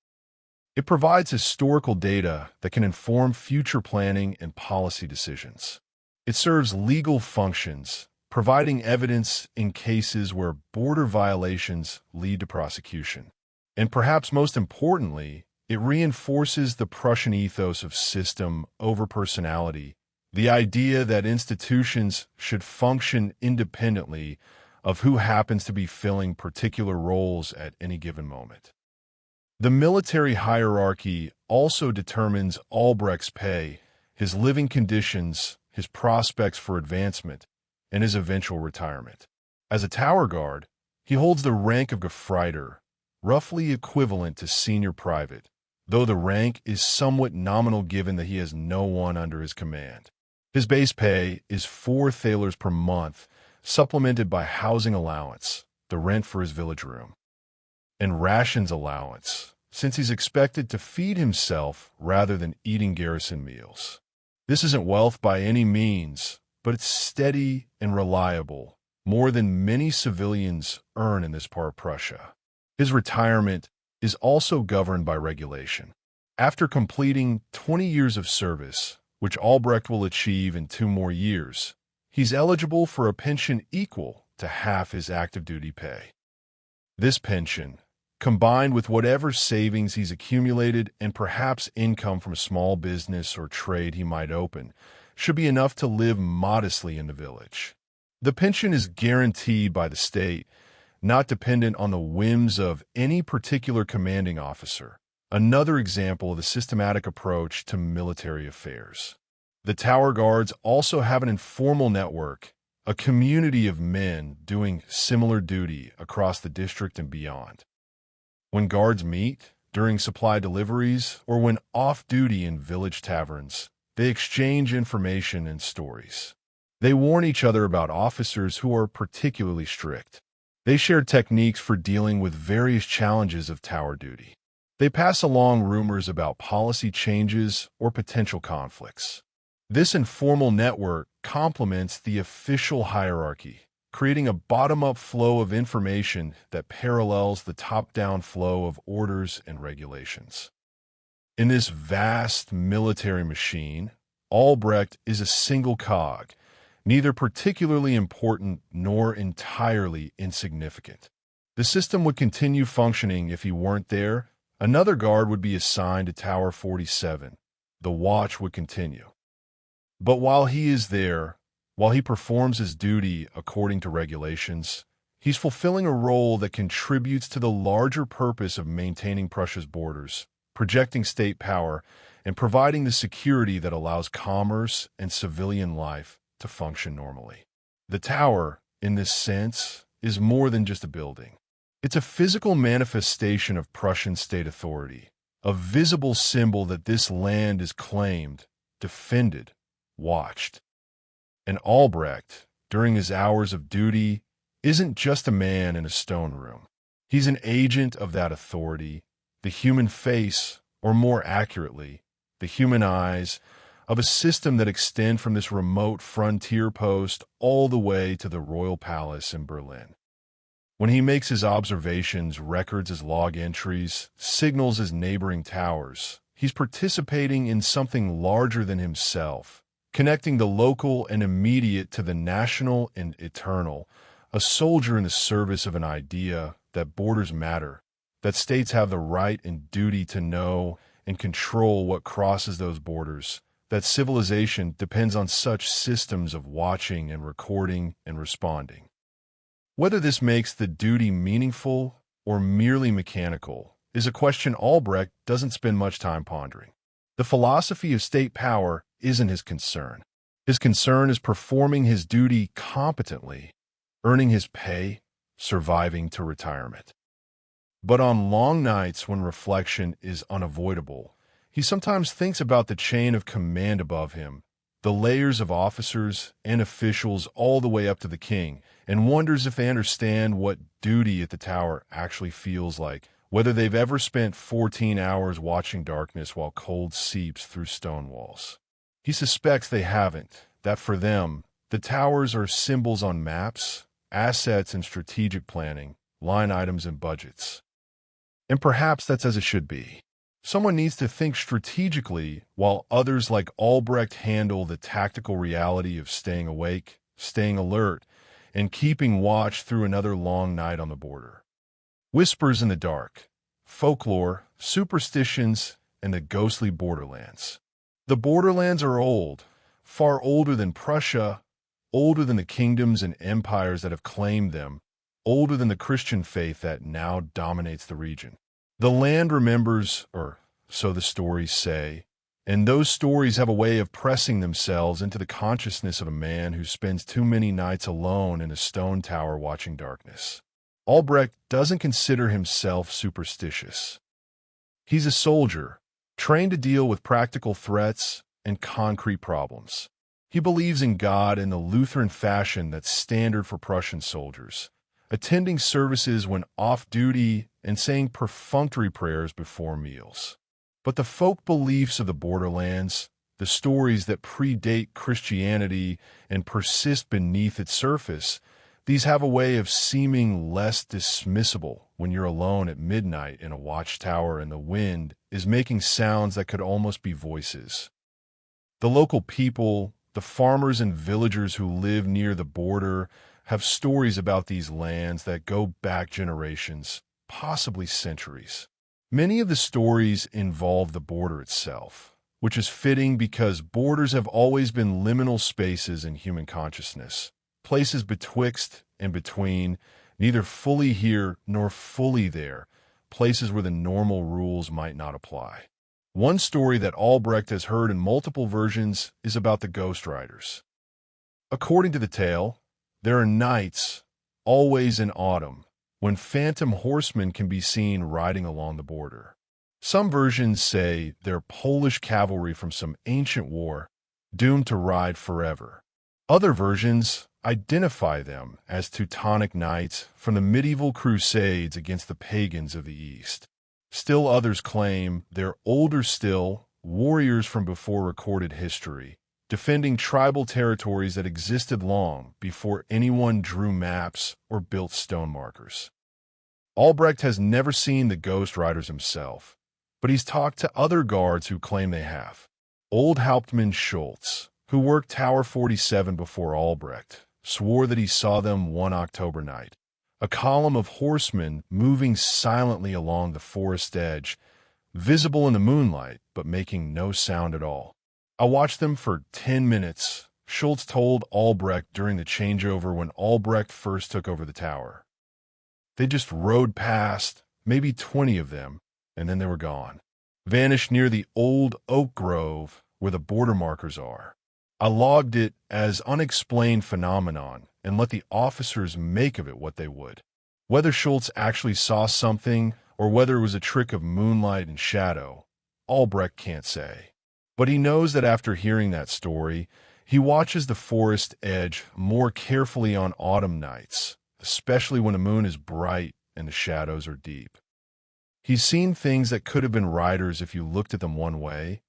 It provides historical data that can inform future planning and policy decisions. It serves legal functions, providing evidence in cases where border violations lead to prosecution. And perhaps most importantly, it reinforces the Prussian ethos of system over personality, the idea that institutions should function independently of who happens to be filling particular roles at any given moment. The military hierarchy also determines Albrecht's pay, his living conditions, his prospects for advancement, and his eventual retirement. As a tower guard, he holds the rank of Gefreiter, roughly equivalent to senior private, though the rank is somewhat nominal given that he has no one under his command. His base pay is 4 thalers per month, supplemented by housing allowance, the rent for his village room, and rations allowance, since he's expected to feed himself rather than eating garrison meals. This isn't wealth by any means, but it's steady and reliable, more than many civilians earn in this part of Prussia. His retirement is also governed by regulation. After completing 20 years of service, which Albrecht will achieve in 2 more years, he's eligible for a pension equal to half his active duty pay. This pension, combined with whatever savings he's accumulated and perhaps income from a small business or trade he might open, should be enough to live modestly in the village. The pension is guaranteed by the state, not dependent on the whims of any particular commanding officer, another example of the systematic approach to military affairs. The tower guards also have an informal network, a community of men doing similar duty across the district and beyond. When guards meet, during supply deliveries, or when off-duty in village taverns, they exchange information and stories. They warn each other about officers who are particularly strict. They share techniques for dealing with various challenges of tower duty. They pass along rumors about policy changes or potential conflicts. This informal network complements the official hierarchy, creating a bottom-up flow of information that parallels the top-down flow of orders and regulations. In this vast military machine, Albrecht is a single cog, neither particularly important nor entirely insignificant. The system would continue functioning if he weren't there. Another guard would be assigned to Tower 47. The watch would continue. But while he is there, while he performs his duty according to regulations, he's fulfilling a role that contributes to the larger purpose of maintaining Prussia's borders, projecting state power, and providing the security that allows commerce and civilian life to function normally. The tower, in this sense, is more than just a building. It's a physical manifestation of Prussian state authority, a visible symbol that this land is claimed, defended, watched. And Albrecht, during his hours of duty, isn't just a man in a stone room. He's an agent of that authority, the human face, or more accurately, the human eyes, of a system that extend from this remote frontier post all the way to the royal palace in Berlin. When he makes his observations, records his log entries, signals his neighboring towers, he's participating in something larger than himself, connecting the local and immediate to the national and eternal, a soldier in the service of an idea that borders matter, that states have the right and duty to know and control what crosses those borders, that civilization depends on such systems of watching and recording and responding. Whether this makes the duty meaningful or merely mechanical is a question Albrecht doesn't spend much time pondering. The philosophy of state power isn't his concern. His concern is performing his duty competently, earning his pay, surviving to retirement. But on long nights when reflection is unavoidable, he sometimes thinks about the chain of command above him, the layers of officers and officials all the way up to the king, and wonders if they understand what duty at the tower actually feels like, whether they've ever spent 14 hours watching darkness while cold seeps through stone walls. He suspects they haven't, that for them, the towers are symbols on maps, assets in strategic planning, line items and budgets. And perhaps that's as it should be. Someone needs to think strategically while others like Albrecht handle the tactical reality of staying awake, staying alert, and keeping watch through another long night on the border. Whispers in the dark, folklore, superstitions, and the ghostly Borderlands. The Borderlands are old, far older than Prussia, older than the kingdoms and empires that have claimed them, older than the Christian faith that now dominates the region. The land remembers, or so the stories say, and those stories have a way of pressing themselves into the consciousness of a man who spends too many nights alone in a stone tower watching darkness. Albrecht doesn't consider himself superstitious. He's a soldier, trained to deal with practical threats and concrete problems. He believes in God in the Lutheran fashion that's standard for Prussian soldiers, attending services when off-duty and saying perfunctory prayers before meals. But the folk beliefs of the Borderlands, the stories that predate Christianity and persist beneath its surface, these have a way of seeming less dismissible when you're alone at midnight in a watchtower and the wind is making sounds that could almost be voices. The local people, the farmers and villagers who live near the border, have stories about these lands that go back generations, possibly centuries. Many of the stories involve the border itself, which is fitting because borders have always been liminal spaces in human consciousness, places betwixt and between, neither fully here nor fully there, places where the normal rules might not apply. One story that Albrecht has heard in multiple versions is about the Ghost Riders. According to the tale, there are nights, always in autumn, when phantom horsemen can be seen riding along the border. Some versions say they're Polish cavalry from some ancient war, doomed to ride forever. Other versions identify them as Teutonic knights from the medieval crusades against the pagans of the East. Still others claim they're older still, warriors from before recorded history, defending tribal territories that existed long before anyone drew maps or built stone markers. Albrecht has never seen the Ghost Riders himself, but he's talked to other guards who claim they have. Old Hauptmann Schultz, who worked Tower 47 before Albrecht, swore that he saw them one October night. A column of horsemen moving silently along the forest edge, visible in the moonlight but making no sound at all. I watched them for 10 minutes, Schultz told Albrecht during the changeover when Albrecht first took over the tower. They just rode past, maybe 20 of them, and then they were gone. Vanished near the old oak grove where the border markers are. I logged it as unexplained phenomenon and let the officers make of it what they would. Whether Schultz actually saw something or whether it was a trick of moonlight and shadow, Albrecht can't say. But he knows that after hearing that story, he watches the forest edge more carefully on autumn nights, especially when the moon is bright and the shadows are deep. He's seen things that could have been riders if you looked at them one way,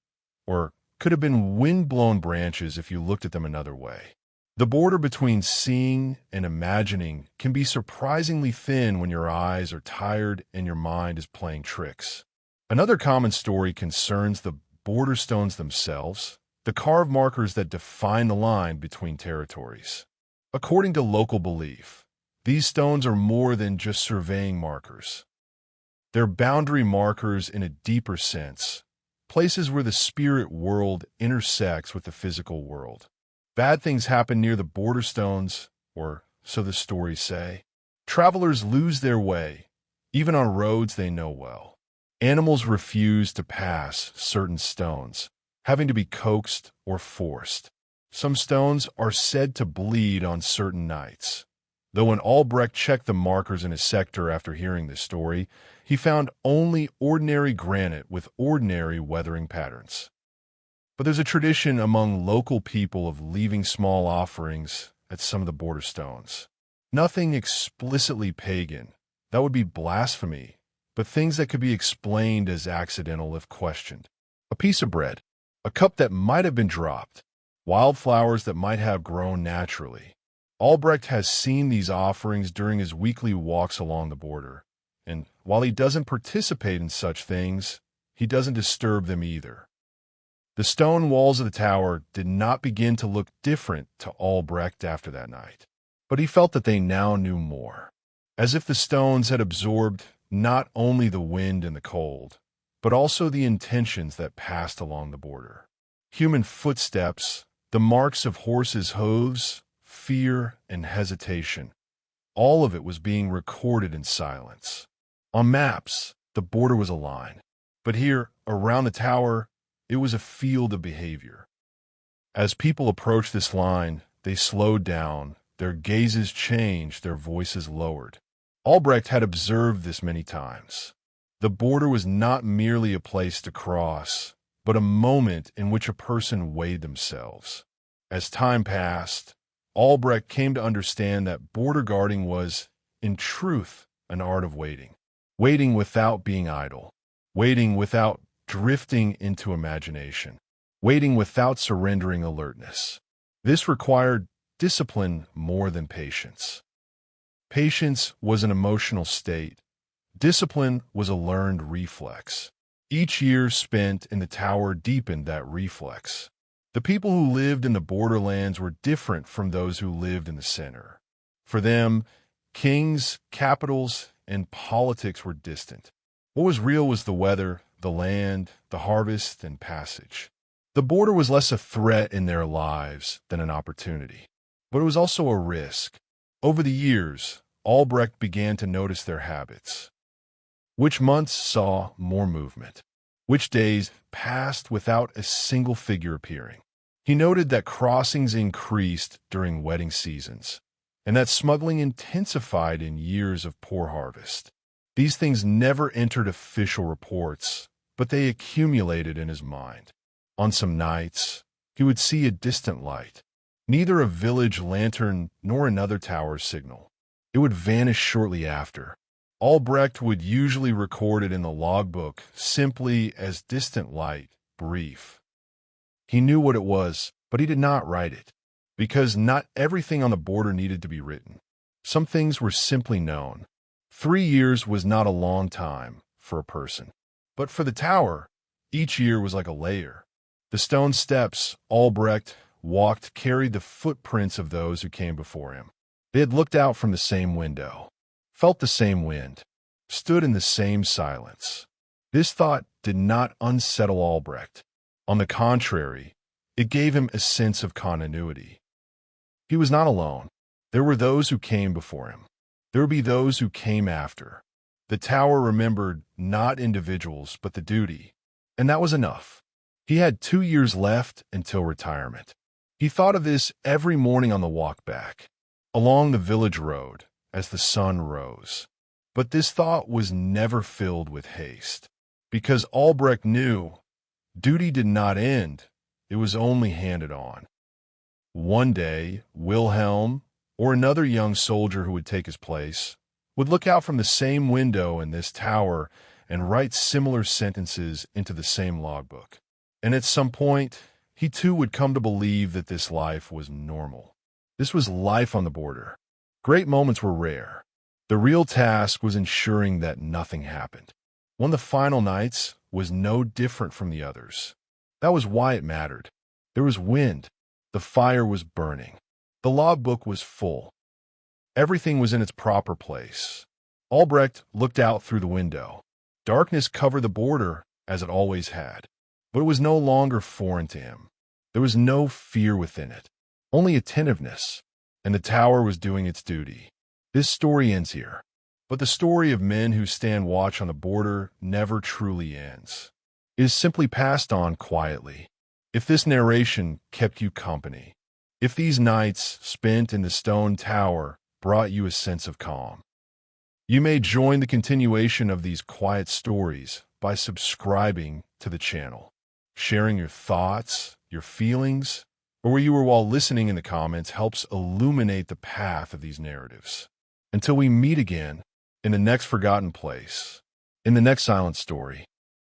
or could have been wind-blown branches if you looked at them another way. The border between seeing and imagining can be surprisingly thin when your eyes are tired and your mind is playing tricks. Another common story concerns the border stones themselves, the carved markers that define the line between territories. According to local belief, these stones are more than just surveying markers. They're boundary markers in a deeper sense, places where the spirit world intersects with the physical world. Bad things happen near the border stones, or so the stories say. Travelers lose their way, even on roads they know well. Animals refuse to pass certain stones, having to be coaxed or forced. Some stones are said to bleed on certain nights. Though when Albrecht checked the markers in his sector after hearing this story, he found only ordinary granite with ordinary weathering patterns. But there's a tradition among local people of leaving small offerings at some of the border stones. Nothing explicitly pagan, that would be blasphemy, but things that could be explained as accidental if questioned. A piece of bread, a cup that might have been dropped, wildflowers that might have grown naturally. Albrecht has seen these offerings during his weekly walks along the border, and while he doesn't participate in such things, he doesn't disturb them either. The stone walls of the tower did not begin to look different to Albrecht after that night, but he felt that they now knew more, as if the stones had absorbed not only the wind and the cold, but also the intentions that passed along the border. Human footsteps, the marks of horses' hooves, fear and hesitation. All of it was being recorded in silence. On maps, the border was a line, but here, around the tower, it was a field of behavior. As people approached this line, they slowed down, their gazes changed, their voices lowered. Albrecht had observed this many times. The border was not merely a place to cross, but a moment in which a person weighed themselves. As time passed, Albrecht came to understand that border guarding was, in truth, an art of waiting. Waiting without being idle. Waiting without drifting into imagination. Waiting without surrendering alertness. This required discipline more than patience. Patience was an emotional state. Discipline was a learned reflex. Each year spent in the tower deepened that reflex. The people who lived in the borderlands were different from those who lived in the center. For them, kings, capitals, and politics were distant. What was real was the weather, the land, the harvest, and passage. The border was less a threat in their lives than an opportunity, but it was also a risk. Over the years, Albrecht began to notice their habits. Which months saw more movement? Which days passed without a single figure appearing? He noted that crossings increased during wedding seasons, and that smuggling intensified in years of poor harvest. These things never entered official reports, but they accumulated in his mind. On some nights, he would see a distant light, Neither a village lantern nor another tower signal. It would vanish shortly after. Albrecht would usually record it in the logbook simply as distant light, brief. He knew what it was, but he did not write it, because not everything on the border needed to be written. Some things were simply known. 3 years was not a long time for a person. But for the tower, each year was like a layer. The stone steps Albrecht walked carried the footprints of those who came before him. They had looked out from the same window, felt the same wind, stood in the same silence. This thought did not unsettle Albrecht. On the contrary, it gave him a sense of continuity. He was not alone. There were those who came before him. There would be those who came after. The tower remembered not individuals, but the duty. And that was enough. He had 2 years left until retirement. He thought of this every morning on the walk back, along the village road, as the sun rose. But this thought was never filled with haste, because Albrecht knew duty did not end, it was only handed on. One day, Wilhelm, or another young soldier who would take his place, would look out from the same window in this tower and write similar sentences into the same logbook. And at some point, he too would come to believe that this life was normal. This was life on the border. Great moments were rare. The real task was ensuring that nothing happened. One of the final nights was no different from the others. That was why it mattered. There was wind. The fire was burning. The logbook was full. Everything was in its proper place. Albrecht looked out through the window. Darkness covered the border, as it always had. But it was no longer foreign to him. There was no fear within it, only attentiveness, and the tower was doing its duty. This story ends here, but the story of men who stand watch on the border never truly ends. It is simply passed on quietly. If this narration kept you company, if these nights spent in the stone tower brought you a sense of calm, you may join the continuation of these quiet stories by subscribing to the channel, sharing your thoughts, your feelings, or where you were while listening in the comments helps illuminate the path of these narratives. Until we meet again in the next forgotten place, in the next silent story.